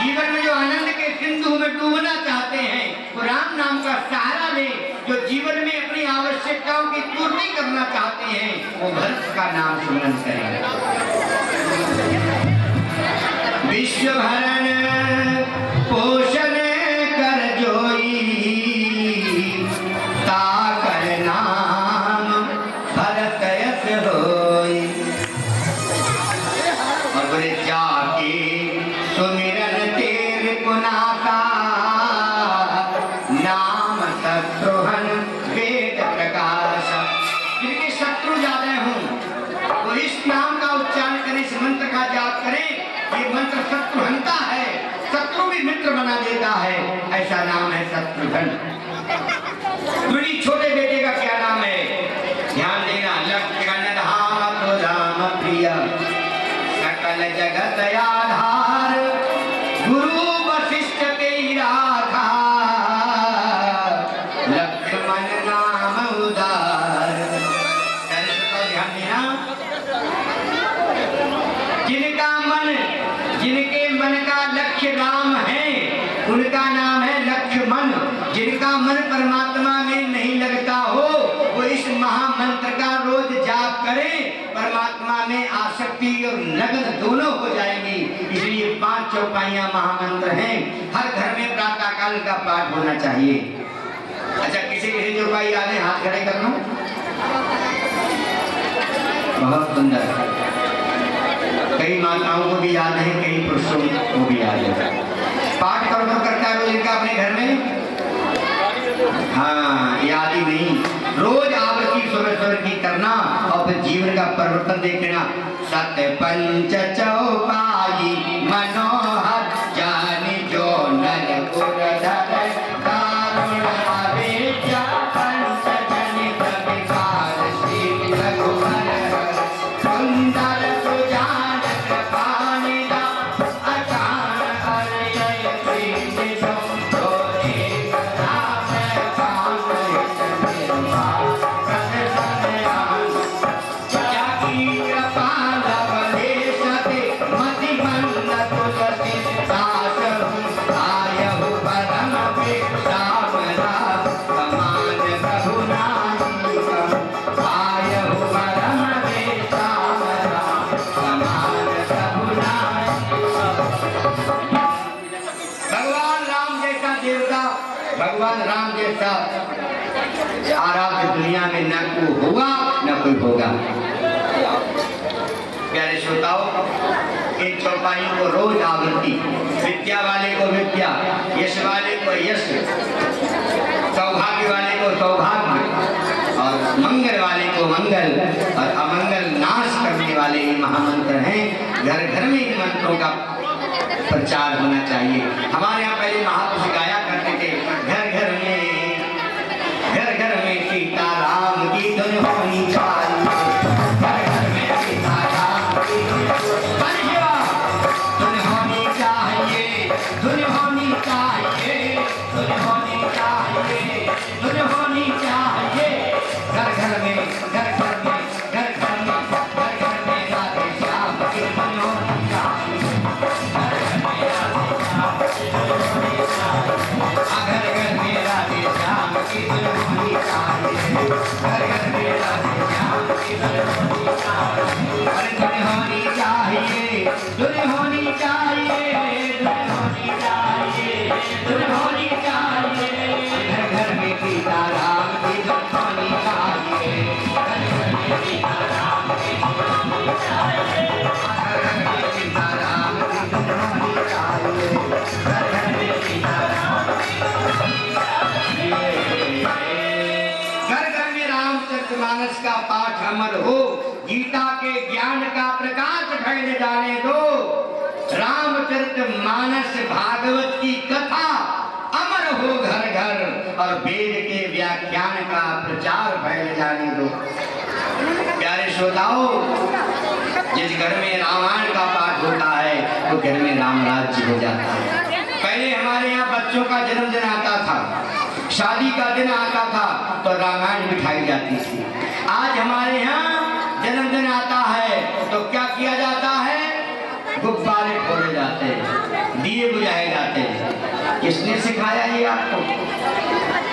A: जीवन में जो आनंद के सिंधु में डूबना चाहते हैं वो राम नाम का सहारा ले। जो जीवन में अपनी आवश्यकताओं की पूर्ति करना चाहते हैं वो भरत का नाम स्मरण करें। विश्व भरण पोषण कर जोई ताकर नाम भरत यश होई। और बोले जाके सुमिरन तेरे पुनासा नाम शत्रुघ्न वेद प्रकाश। जिनके शत्रु ज्यादा हों वो इस नाम का उच्चारण करें, इस मंत्र का जाप करें। ये मंत्र शत्रुघ्नता है, शत्रु भी मित्र बना देता है। ऐसा नाम है शत्रुघ्न। तुझी छोटे बेटे का क्या नाम है? ध्यान देना। लक्ष्मण धाम तो राम प्रिय सकल जगत आधार गुरु वशिष्ठ तेरा था लक्ष्मण नाम उदार। ध्यान देना। जिनके मन का लक्ष्य राम है उनका नाम है लक्ष्मण। जिनका मन परमात्मा में नहीं लगता हो वो इस महामंत्र का रोज जाप करें, परमात्मा में आसक्ति और लगन दोनों हो जाएंगी। इसलिए 5 चौपाइयां महामंत्र हैं। हर घर में प्रातः काल का पाठ होना चाहिए। अच्छा, किसी किसी चौपाई याद है? हाथ खड़े कर लो। बहुत सुंदर। कई माताओं को भी याद है, कई पुरुषों को भी याद है। पाठ कौन करता है रोज इनका अपने घर में? हाँ, याद ही नहीं। रोज आवृत्ति सुबह सुबह की करना और फिर जीवन का परिवर्तन देखना। सत्य पंच चौपाई मनोहर जाने जो नर पुरधर दारुण अवेज्य पंच जनित विकार श्री रघुवर सुंदर भगवान राम जैसा आराध्य दुनिया में न कोई होगा न कोई होगा। प्यारे श्रोताओ, इन चौपाइयों को रोज आवृत्ति, विद्या वाले को विद्या, यश वाले को यश, सौभाग्य वाले को सौभाग्य और मंगल वाले को मंगल और अमंगल नाश करने वाले ये महामंत्र हैं। घर घर में इन मंत्रों का प्रचार होना चाहिए। हमारे यहाँ पहले महापुरुष गाया करते रामचरितमानस भागवत की कथा अमर हो घर घर और वेद के व्याख्यान का प्रचार फैल जाने दो। प्यारे श्रोताओ, जिस घर में रामायण का पाठ होता है वो घर में राम राज्य हो जाता है। पहले हमारे यहाँ बच्चों का जन्मदिन आता था, शादी का दिन आता था तो रामायण बिठाई जाती थी। आज हमारे यहाँ जन्मदिन आता है तो क्या किया जाता है? गुब्बारे फोड़े जाते हैं, दिए बुझाए जाते हैं। किसने सिखाया ये आपको?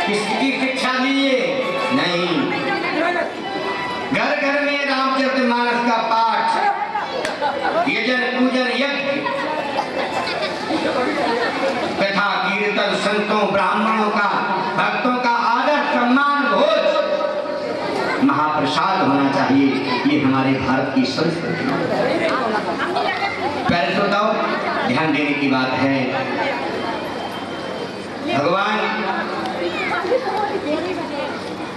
A: किसकी शिक्षा दी ये? नहीं। घर घर में रामचरितमानस का पाठ, यजन पूजन यज्ञ, कथा कीर्तन, संतों ब्राह्मणों का, भक्तों का आदर सम्मान, भोज, महाप्रसाद होना चाहिए। ये हमारे भारत की संस्कृति है। प्यारे श्रोताओ, ध्यान देने की बात है। भगवान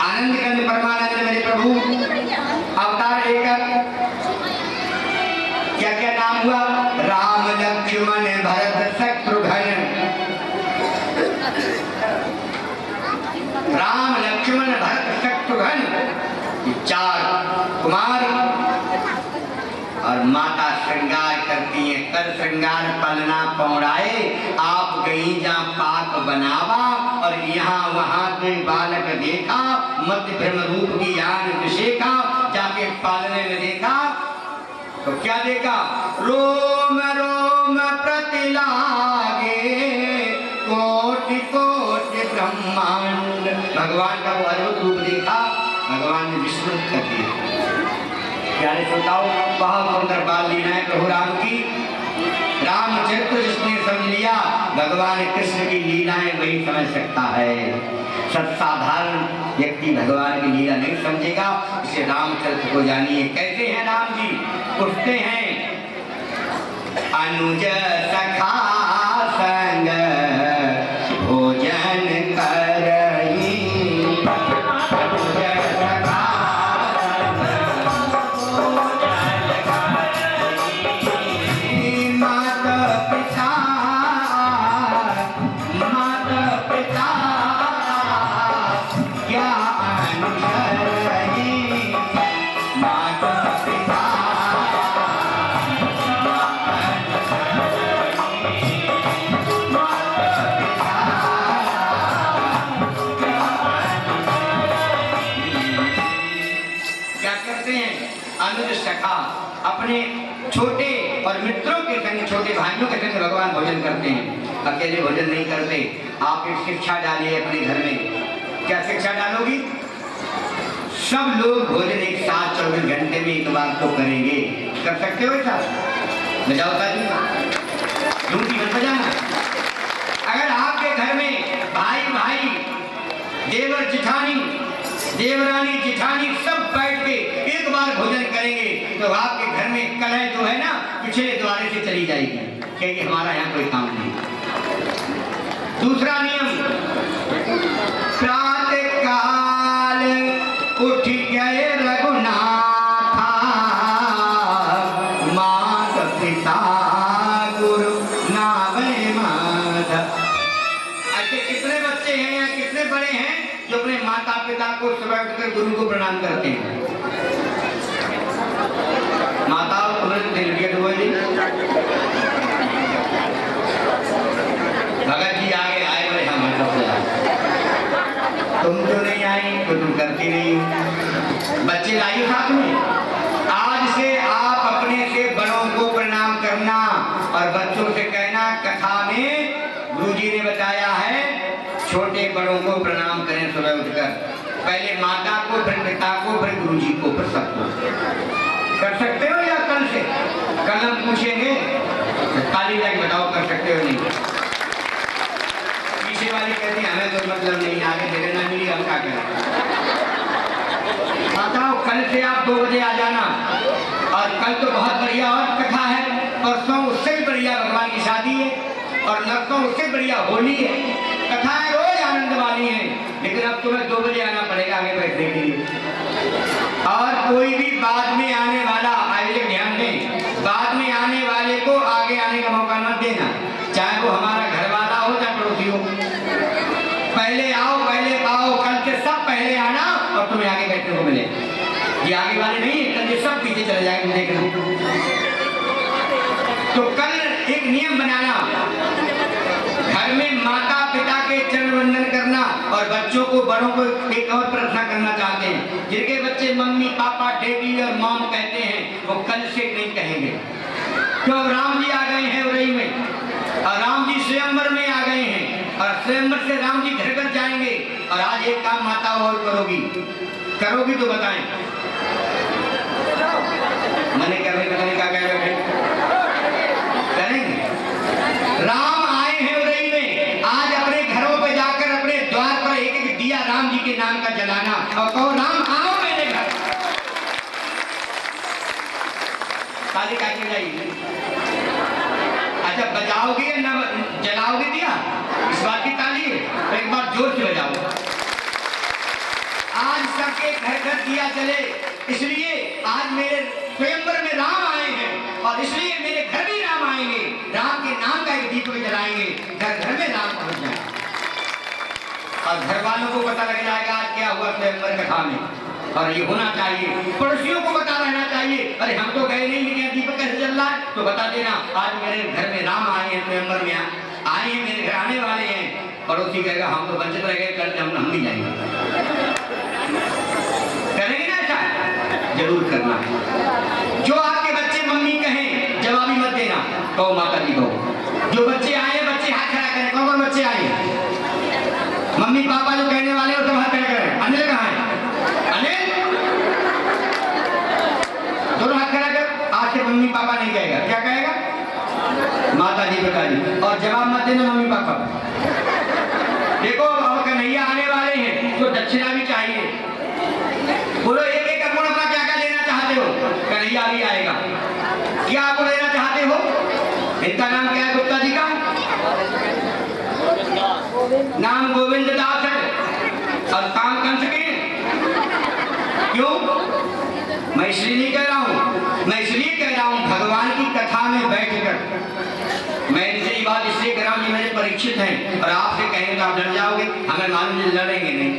A: आनंद कंद परमानंद मेरे प्रभु अवतार लेकर क्या क्या नाम हुआ? राम लक्ष्मण भरत शत्रुघ्न। राम लक्ष्मण भरत शत्रुघ्न, चार कुमार और माता श्रृंगार करती है। कर श्रृंगार पलना पौड़ाए, आप गई जहाँ पाक बनावा। और यहाँ वहाँ के बालक देखा, मत भ्रम रूप की यान विशेखा। जाके पालने में देखा तो क्या देखा? रोम रोम प्रतिलागे, कोटि कोटि ब्रह्मांड। भगवान का वो अद्भुत रूप देखा, भगवान ने विस्मृत कर दिया। प्यारे श्रोताओ, बहुत सुंदर बाल लीलाएं प्रभु राम की। रामचरित्र जिसने समझ लिया, भगवान कृष्ण की लीलाएं वही समझ सकता है। साधारण व्यक्ति भगवान की लीला नहीं समझेगा। इसे रामचरित्र को जानिए। कैसे हैं राम जी? उठते हैं अनुज सखा संग भोजन करई। अपने छोटे और मित्रों के संग, छोटे भाइयों के संग भगवान भोजन करते हैं। अकेले भोजन नहीं करते। आप एक शिक्षा डालिए अपने घर में। क्या शिक्षा डालोगी? सब लोग भोजन एक साथ 24 घंटे में एक बार तो करेंगे। कर सकते हो ऐसा? बजाओ ताली, ड्यूटी मत बजाना। अगर आपके घर में भाई भाई, देवर जेठानी, देवरानी जेठानी सब बैठ के एक बार भोजन करेंगे तो आपके घर में कलह जो है ना, पिछले द्वारे से चली जाएगी, क्योंकि हमारा यहाँ कोई काम नहीं। दूसरा नियम, प्रातः काल उठ गए रघुनाथा, माता पिता गुरु नावे माता। अच्छा, कितने बच्चे हैं या कितने बड़े हैं जो अपने माता पिता को सुबह उठकर गुरु को प्रणाम करते हैं? माता तुम्हें दिल के डुबोली। भगत जी आगे आए, बोले हमारे तुम तो नहीं आई तो तुम करती नहीं हो। बच्चे लाइए साथ में। आज से आप अपने से बड़ों को प्रणाम करना और बच्चों से कहना, कथा में गुरुजी ने बताया है छोटे बड़ों को प्रणाम करें सुबह उठकर। पहले माता को, फिर पिता को, फिर गुरुजी को, फिर सबको। कर सकते हो या कल से? कल हम पूछेंगे, ताली लग बताओ कर सकते हो नहीं? पीछे वाली कहती हमें कोई मतलब नहीं, आगे जगह ना मिली, हम क्या करें? बताओ, कल से आप 2 बजे आ जाना। और कल तो बहुत बढ़िया और कथा है, परसों उससे भी बढ़िया भगवान की शादी है, और नरसों उससे बढ़िया होली है। कथाएं रोज आनंद वाली हैं, लेकिन अब तुम्हें 2 बजे आना पड़ेगा आगे बैठने के लिए। और कोई भी बाद में आने वाला, आइए ध्यान दें, बाद में आने वाले को आगे आने का देना, चाहे वो हमारा घर वाला हो चाहे पड़ोसी हो। पहले आओ पहले पाओ, कल के सब पहले आना और तुम्हें आगे बैठने को मिले। ये आगे वाले नहीं, कल ये सब पीछे चले जाएंगे देखना। तो कल एक नियम बनाना, घर में माता पिता के चरण वंदन करना और बच्चों को बड़ों को एक और प्रार्थना करना चाहते हैं। जिनके बच्चे मम्मी पापा डैडी और मॉम कहते हैं वो कल से नहीं कहेंगे, क्यों? राम जी आ गए हैं उरई में और राम जी स्वयंवर में आ गए हैं और स्वयंवर से राम जी घर घर जाएंगे। और आज एक काम माता और करोगी तो बताएं। मैंने क्या कह रहे करेंगे। राम आए हैं उरई में, आज अपने घरों पे जाकर अपने द्वार पर एक एक दिया राम जी के नाम का जलाना और कहो राम आओ मेरे घर। ताली काटने जाइए। अच्छा बजाओगे या ना जलाओगे दिया? इस बात की ताली है तो एक बार जोर से बजाओ। आज सबके घर घर दिया जले, इसलिए आज मेरे स्वयंवर में राम आए हैं और इसलिए मेरे घर में राम आएंगे। राम के नाम का एक दीपक जलाएंगे, घर घर में राम पहुंच जाएंगे और घर वालों को पता लग जाएगा आज क्या हुआ स्वयंवर कथा में। और ये होना चाहिए, पड़ोसियों को पता रहना चाहिए। अरे हम तो गए नहीं लेकिन दीपक कैसे जल रहा है, तो बता देना आज मेरे घर में राम आए हैं, स्वयंवर में आए हैं, मेरे घर आने वाले हैं। पड़ोसी कहेगा हम तो वंचित रह गए, कल हम भी जाएंगे। करेंगे ना ऐसा? जरूर करना है। जो आपके बच्चे मम्मी कहें जवाबी मत देना, कहो माता जी कहो। जो बच्चे आए बच्चे हाथ खड़ा करें, कौन बच्चे आए? मम्मी पापा जो कहने वाले हो सब हाथ खड़ा करें। अनिल कहाँ है? अनिल दोनों हाथ खड़ा कर। आज से मम्मी पापा नहीं कहेगा, क्या कहेगा? माता जी पिताजी। और जवाब मत देना मम्मी पापा। देखो और कन्हैया आने वाले हैं तो दक्षिणा भी चाहिए। बोलो एक एक अपना अपना क्या क्या लेना चाहते हो? कन्हैया भी आएगा। क्या आप लेना चाहते हो? इनका नाम क्या है गुप्ता जी का? नाम गोविंद दास है और काम कंस के। क्यों? मैं इसलिए नहीं कह रहा हूं, मैं इसलिए कह रहा हूं भगवान की कथा में बैठकर मैं इनसे ये बात इसलिए कर रहा हूं कि मेरे परीक्षित हैं और आपसे कहें तो आप डर जाओगे। हमें मालूम लड़ेंगे नहीं।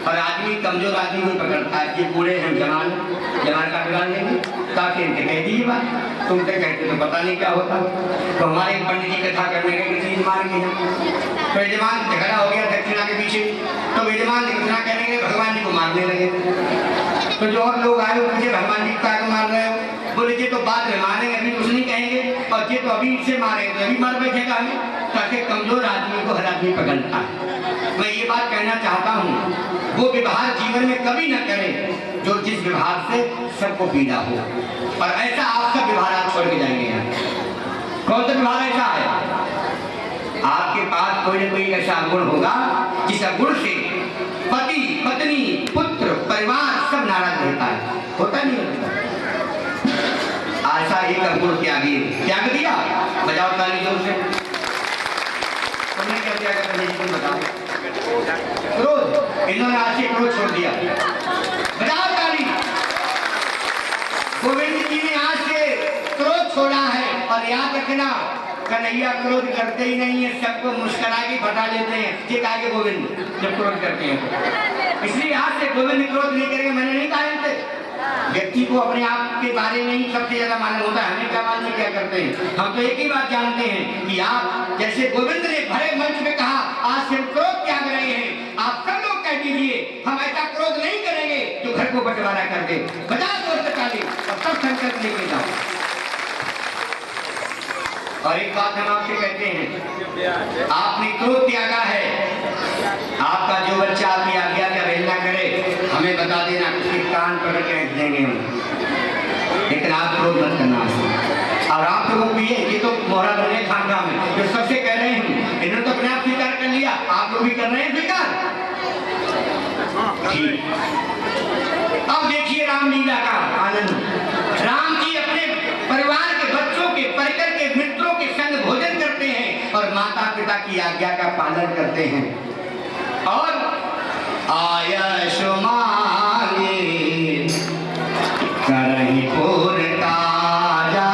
A: और आदमी कमजोर आदमी को पकड़ता है, ये बूढ़े हैं जवान का बिगाड़ लेंगे, ताकि इनके कह दीजिए बात। तुमसे कहते तो पता नहीं क्या होता। तो हमारे पंडित जी कथा करने के चीज मार के तो यजमान झगड़ा हो गया दक्षिणा के पीछे, तो यजमान दक्षिणा कहने के भगवान जी को मारने लगे। तो जो और लोग आए वो पूछे भगवान जी का मार रहे हो? बोले ये तो बाद में मारेंगे, अभी कुछ नहीं कहेंगे। और ये तो अभी इससे मारे तो अभी मार बैठेगा हमें। ताकि कमजोर आदमी को हर आदमी पकड़ता है। मैं ये बात कहना चाहता हूँ वो व्यवहार जीवन में कभी न करें जो जिस व्यवहार से सबको पीड़ा हो। और ऐसा आप सब व्यवहार आप छोड़ के जाएंगे यहाँ। कौन सा व्यवहार ऐसा है? आपके पास कोई न कोई ऐसा गुण होगा जिस गुण से पति पत्नी पुत्र परिवार सब नाराज रहता है। होता नहीं होता? ऐसा एक गुण त्याग दिया। बजाओ ताली जोर से। तुमने क्या त्याग कर बताओ? क्रोध। इन्होंने आज से क्रोध छोड़ दिया। बजाओ ताली। गोविंद जी ने आज से क्रोध छोड़ा है। और याद रखना कन्हैया क्रोध करते ही नहीं है, सबको मुस्कुरा के भगा लेते हैं। ठीक आगे गोविंद जब क्रोध करते हैं तो इसलिए आज से गोविंद क्रोध नहीं करेंगे। मैंने नहीं कहा इनसे। व्यक्ति को अपने आप के बारे में ही सबसे ज्यादा मालूम होता है। हमें क्या मालूम क्या करते हैं? हम तो एक ही बात जानते हैं कि आप जैसे गोविंद ने भरे मंच में कहा आज से क्रोध त्याग रहे हैं। आप सब लोग कह दीजिए हम ऐसा क्रोध नहीं करेंगे जो घर को बंटवारा कर दे। बजा जोर से ताली और सब संकल्प लेके जाओ। और एक बात हम आपसे कहते हैं, आपने क्रोध त्यागा है। आपका जो बच्चा आपकी आज्ञा का अवहेलना करे हमें बता देना, उसके कान पकड़ के रख देंगे हम। लेकिन आप क्रोध मत करना। और आप लोगों को ये तो मोहरा बने खानका में जो सबसे कह रहे हैं, इन्होंने तो अपने आप स्वीकार कर लिया, आप लोग भी कर रहे हैं स्वीकार। ठीक। अब देखिए रामलीला का आनंद। राम जी अपने परिवार के बच्चों के परिकर के मित्रों के संग भोजन करते हैं और माता पिता की आज्ञा का पालन करते हैं। और आयश मांगे करही पूर काजा,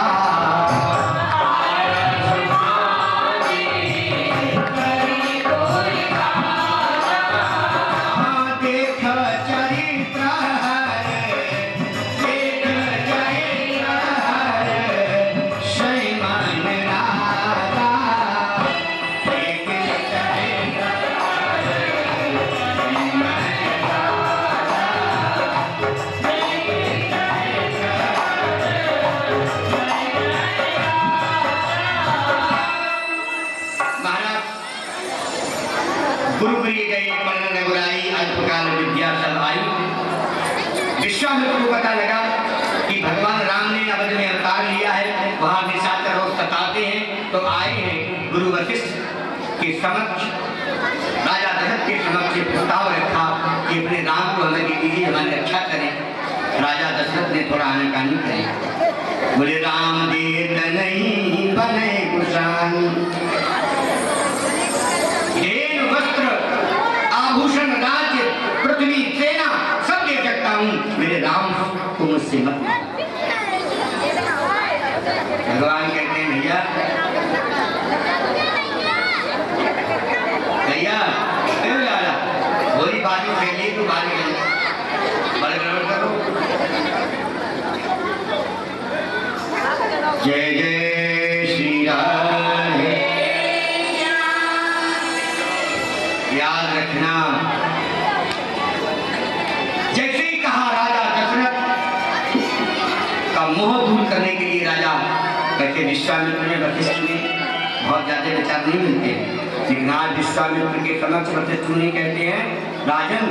A: विश्वामित्र को पता लगा कि भगवान राम ने अवध में अवतार लिया है, वहां निशाचर रोज सताते हैं, तो आए हैं गुरु वशिष्ठ के समक्ष, राजा दशरथ के समक्ष प्रस्ताव रखा कि अपने राम को हमें दे दीजिए, हमारी रक्षा करें। राजा दशरथ ने थोड़ा आनाकानी करी, बोले राम देत नहीं बने कुशान, धेनु वस्त्र आभूषण राज्य पृथ्वी सेना सब दे सकता हूँ, मेरे राम को मुझसे मत। भगवान कहते हैं भैया भैया क्यों लाला बोली बाजू फैलिए तो बाजू बड़े गड़बड़ करो। जय जय श्री राम। याद रखना, जैसे ही कहा राजा दशरथ का मोह दूर करने के लिए राजा कहते विश्वामित्र ने वशिष्ठ में बहुत ज्यादा विचार नहीं मिलते, लेकिन आज विश्वामित्र के समक्ष वशिष्ठ मुनि कहते हैं राजन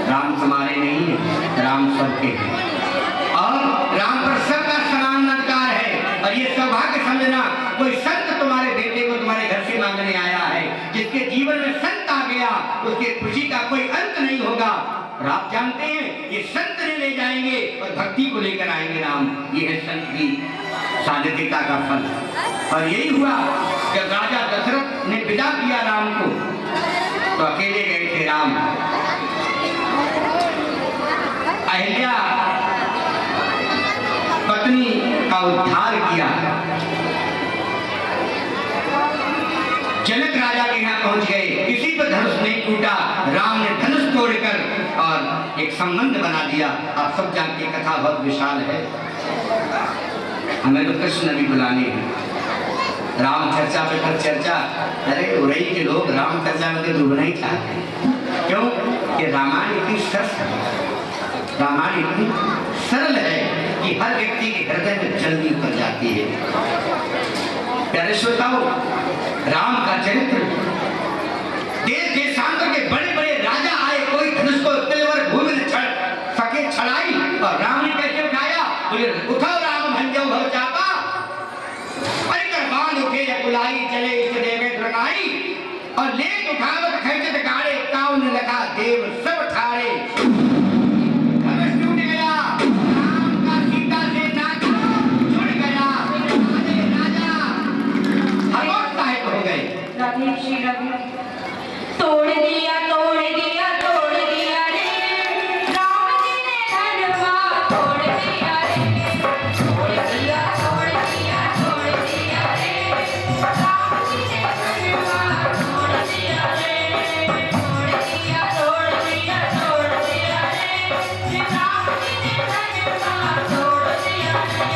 A: राम तुम्हारे नहीं है, राम सबके हैं और राम पर सबका समान अधिकार है। और ये सौभाग्य समझना, कोई संत तुम्हारे बेटे को तुम्हारे घर से मांगने आया है, जिसके जीवन में संत आ गया उसके खुशी का कोई अंत नहीं होगा। और आप जानते हैं ये संत ने ले जाएंगे और भक्ति को लेकर आएंगे राम, ये है संत की सानिध्यता का फल। और यही हुआ जब राजा दशरथ ने विदा किया राम को, तो अकेले गए थे राम। अहिल्या पत्नी का उद्धार किया, जनक राजा के यहाँ पहुंच गए, किसी पर धनुष नहीं टूटा, राम ने धनुष तोड़कर और एक संबंध बना दिया। आप सब जानते हैं कथा बहुत विशाल है, हमें तो कृष्ण भी बुलाने हैं। राम चर्चा पे कर चर्चा, अरे उरई के लोग राम चर्चा में तो डूबना ही चाहते हैं, क्यों कि रामायण इतनी सरल, रामायण इतनी सरल है कि हर व्यक्ति के हृदय में जल्दी उतर जाती है। प्यारे श्रोताओं, राम का चरित्र, देश देशांतर के बड़े बड़े राजा आए, कोई धनुष को तिलवर भूमि में सके छड़ाई, और राम ने कैसे उठाया, बोले उठाओ राम भंजो भव चापा, परिकर बाण उठे कुलाई चले इष्ट देवे द्रनाई, और लेख उठावत खैचत गाड़े काउ ने लगा देव सब ठाड़े। धनुष टूट गया, राम का सीता से नाता जुड़ गया, राजा हरोट साहिब हो गए।
B: राधे श्री राधे। तोड़ दिया तोड़ दिया तोड़ दिया रे, राम जी ने धनवा तोड़ दिया रे, तोड़ दिया तोड़ दिया तोड़ दिया रे, राम जी ने धनवा तोड़ दिया रे, तोड़ दिया तोड़ दिया तोड़ दिया रे, राम जी ने धनवा तोड़ दिया रे,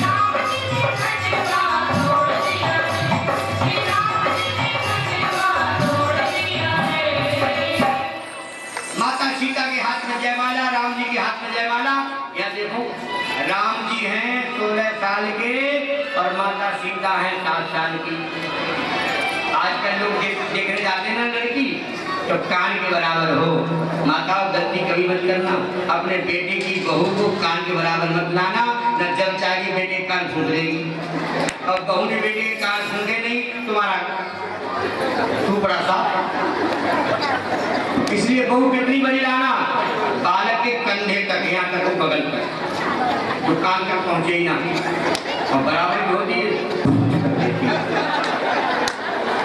B: राम जी ने धनवा तोड़ दिया रे, राम जी ने धनवा तोड़ दिया रे।
A: माता सीता के हाथ में जयमाला, राम जी के हाथ में जयमाला। या देखो राम जी हैं 16 साल के और माता सीता हैं 7 साल की। आजकल लोग देखने जाते हैं ना लड़की, तो कान के बराबर हो। माता गलती कभी मत करना, अपने बेटे की बहू को कान के बराबर मत लाना, न जब चाहेगी बेटे के कान फूंक देगी, और बहू ने बेटे के कान फूंके नहीं तुम्हारा तू बड़ा सा। इसलिए बहू कितनी बड़ी लाना, बालक के कंधे तक, यहाँ तक वो बगल पर, दुकान तक पहुंचे ही ना, और बराबर भी होती है।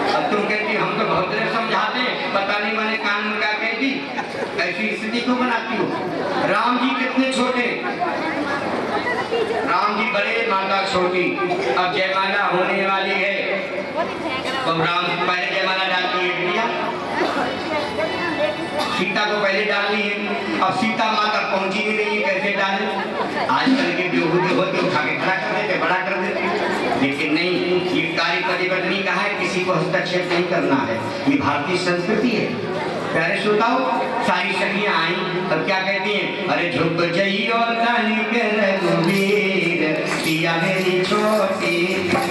A: अब तुम कहती हम तो बहुत देर समझाते, पता नहीं मैंने कान में क्या कहती, ऐसी स्थिति क्यों बनाती हो। राम जी कितने छोटे, राम जी बड़े, माता छोटी। अब जयमाला होने वाली है, तो राम पहले जयमाला डालती है प्रिया, सीता को पहले डालनी है। अब सीता माता पहुंची ही नहीं है, कैसे डाले। आजकल के बेहूदे होते उठा के खड़ा कर देते, बड़ा कर देते, लेकिन नहीं, ये कार्य पति का है, किसी को हस्तक्षेप नहीं करना है, ये भारतीय संस्कृति है। प्यारे श्रोताओ, सारी सखियां आई और क्या कहती हैं, अरे झुक जइयो तनिक रघुवीर, पिया मेरी छोटी, झुक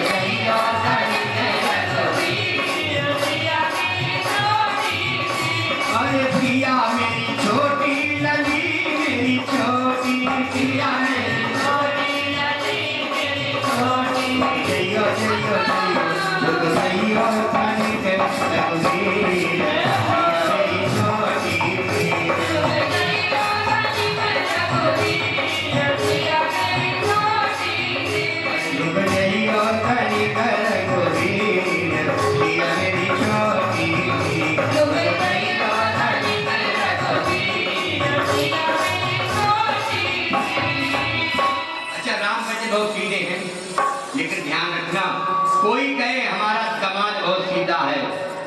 A: जइयो तनिक रघुवीर, पिया मेरी छोटी, अरे पिया मेरी छोटी लगी, मेरी अच्छा, राम बच्चे बहुत सीधे हैं, लेकिन ध्यान रखना, कोई कहे हमारा समाज बहुत सीधा है,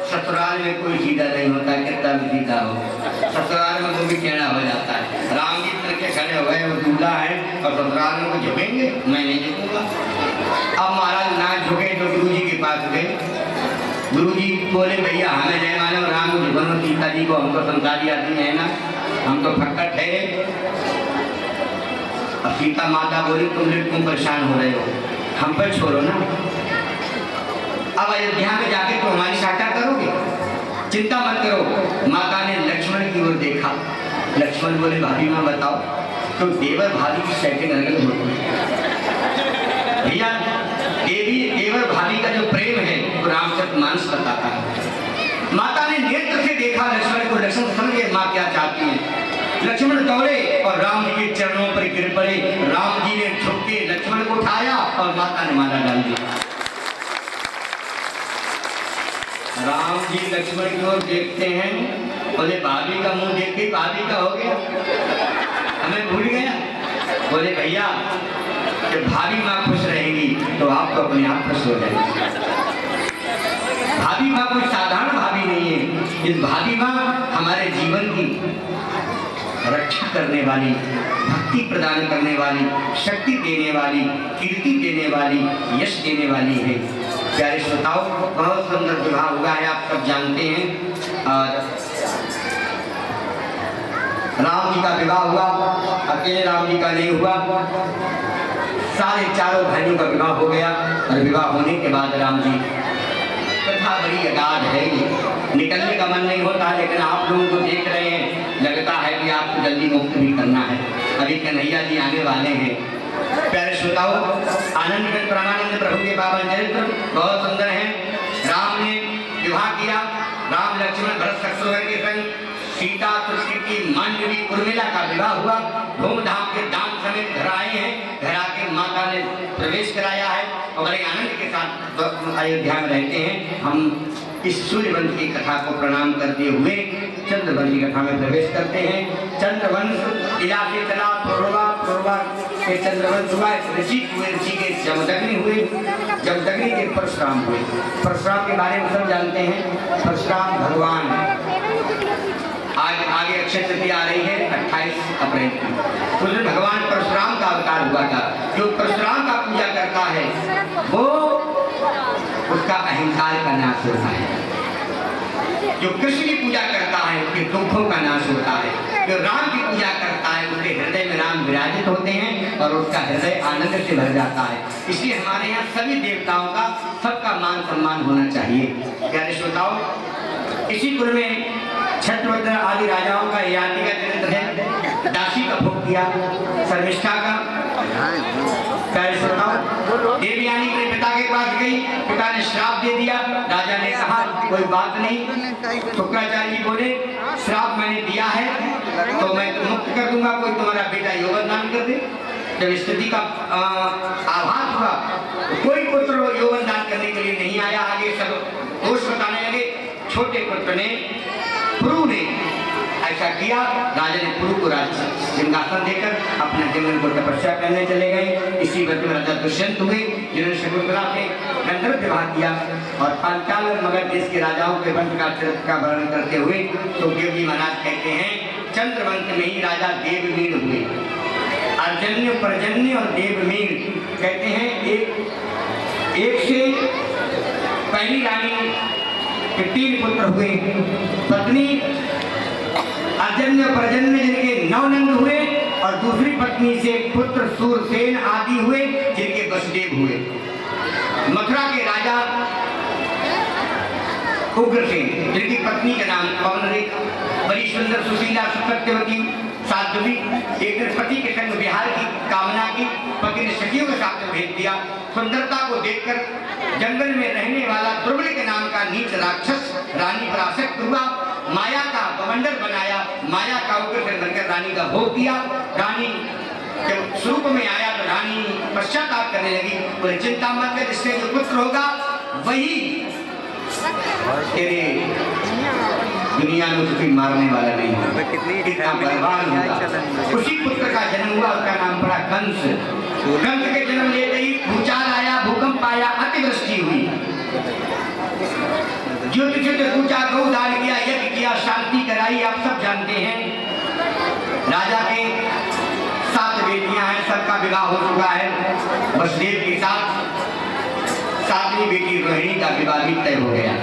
A: ससुराल में कोई सीधा नहीं होता, कितना भी सीधा हो ससुराल में वो भी टेढ़ा हो जाता है। राम जी तरह के खड़े हुए वो दूल्हा है और ससुराल में वो झुकेंगे, मैं नहीं झुकूंगा। अब महाराज ना झुके तो गुरु जी के पास गए। गुरु जी बोले भैया हमें नहीं मालूम, राम को झुकनो, सीता जी को, हमको संसारी आदमी है ना, हम तो फक्कर ठहरे। अब सीता माता बोली तुम लोग क्यों परेशान हो रहे हो, हम पर छोड़ो ना। अब अयोध्या में जाके तो हमारी साटा करोगे, चिंता मत करो। माता ने लक्ष्मण की ओर देखा। लक्ष्मण बोले भाभी माँ बताओ, तो देवर भाभी की सेटिंग अलग होती है भैया। देवर भाभी का जो प्रेम है वो रामचरितमानस बताता है। माता ने नेत्र से देखा लक्ष्मण को, लक्ष्मण समझ गए माँ क्या चाहती है। लक्ष्मण दौड़े और राम जी के चरणों पर गिर पड़े। राम जी ने झुक के लक्ष्मण को उठाया और माता ने माला डाल दिया। राम जी लक्ष्मण की ओर देखते हैं, बोले भाभी का मुंह देख के भाभी का हो गया, हमें भूल गया। बोले भैया जब भाभी माँ खुश रहेगी तो आप तो अपने आप खुश हो जाएंगे। भाभी माँ कोई साधारण भाभी नहीं है, इस भाभी माँ हमारे जीवन की रक्षा करने वाली, भक्ति प्रदान करने वाली, शक्ति देने वाली, कीर्ति देने वाली, यश देने वाली है। प्यारे श्रोताओ, बहुत सुंदर विवाह हुआ है, आप सब जानते हैं। और राम जी का विवाह हुआ, अकेले राम जी का नहीं हुआ, सारे चारों भाइयों का विवाह हो गया। और विवाह होने के बाद राम जी, कथा बड़ी अगाध है, निकलने का मन नहीं होता, लेकिन आप लोगों को देख रहे हैं, लगता है कि आपको जल्दी मुक्त भी करना है। अभी कन्हैया जी आने वाले हैं। प्यारे श्रोताओ, आनंद परमानंद प्रभु के पावन चरित्र बहुत सुंदर हैं। राम ने विवाह किया, राम लक्ष्मण भरत शत्रुघ्न के संग सीता तुलसी की मांडवी उर्मिला का विवाह हुआ। धूमधाम के दाम समेत घर आए हैं, घर आके माता ने प्रवेश कराया है और बड़े आनंद के साथ अयोध्या में रहते हैं। हम इस सूर्यवंश की कथा को प्रणाम करते हुए चंद्रवंश की कथा में प्रवेश करते हैं। चंद्रवंश इला से चला प्रोरवा, प्रोरवा के चंद्रवंश हुआ, ऋषि हुए, ऋषि के जमदग्नि हुए, जमदग्नि के परशुराम हुए। परशुराम के बारे में सब जानते हैं, परशुराम भगवान। आज आगे अक्षय तृतीया आ रही है 28 अप्रैल की। उस दिन भगवान परशुराम का अवतार हुआ था। जो परशुराम का पूजा करता है वो उसका अहंकार का नाश होता है। जो कृष्ण की पूजा करता है उसके दुखों का नाश होता है। जो राम की पूजा करता है उसके हृदय में राम विराजित होते हैं और उसका हृदय आनंद से भर जाता है। इसलिए हमारे यहाँ सभी देवताओं का, सबका मान सम्मान होना चाहिए। प्यारे श्रोताओ, इसी कुल में छत्रवज्र आदि राजाओं का ययाति का चरित्र है। दासी का भोग किया, शर्मिष्ठा का। प्यारे श्रोताओ, देवयानी अपने पिता के पास गई, पिता ने श्राप दे दिया। राजा ने कहा कोई बात नहीं। शुक्राचार्य जी बोले श्राप मैंने दिया है तो मैं तो मुक्त कर दूंगा, कोई तुम्हारा बेटा यौवन दान कर दे। जब स्थिति का आभास हुआ तो कोई पुत्र यौवन दान करने के लिए नहीं आया। आगे सब दोष बताने लगे। छोटे पुत्र ने, पुरु ने ऐसा किया। राजा ने पुरु को राज सिंहासन देकर अपने जीवन को तपस्या करने चले गए। इसी वक्त में राजा दुष्यंत हुए, जिन्होंने शकुंतला से गंधर्व विवाह किया। और पांचाल और मगध देश के राजाओं के वंश का चरित्र का वर्णन करते हुए सुखदेव जी महाराज कहते हैं, चंद्रवंश में ही राजा देवमीन हुए। अर्जन्य, पर्जन्य और देवमीन कहते हैं एक से पहली रानी के 3 पुत्र हुए। पत्नी अर्जन्य पर्जन्य जिनके 9 नंद हुए और दूसरी पत्नी से पुत्र सूरसेन आदि हुए जिनके वसुदेव हुए। मथुरा के राजा उग्रसेन जिनकी पत्नी का नाम पवनरेखा, बड़ी सुंदर सुशीला सत्यवती साध्वी। एक दिन पति के संग विहार की कामना की, पति ने सखियों के साथ भेज दिया। सुंदरता को देखकर जंगल में रहने वाला दुर्बलिक नाम का नीच राक्षस रानी पर आसक्त हुआ, माया का कमंडल बनाया, माया का उग्र से बनकर रानी का भोग किया। रानी जब स्वरूप में आया तो रानी पश्चाताप करने लगी, बोले चिंता मत कर, इससे जो पुत्र होगा वही तेरे दुनिया में तुझे मारने वाला नहीं होगा, कितना बलवान होगा। उसी पुत्र का जन्म हुआ, उसका नाम पड़ा कंस। कंस के जन्म लेते ही भूचाल आया, भूकंप आया, अतिवृष्टि हुई, ज्योतिष ने पूछा, गौदान किया, यज्ञ किया, शांति कराई, आप सब जानते हैं। राजा के 7 बेटियां हैं, सबका विवाह हो चुका है। वसुदेव के साथ 7वीं बेटी रोहिणी का विवाह भी तय हो गया।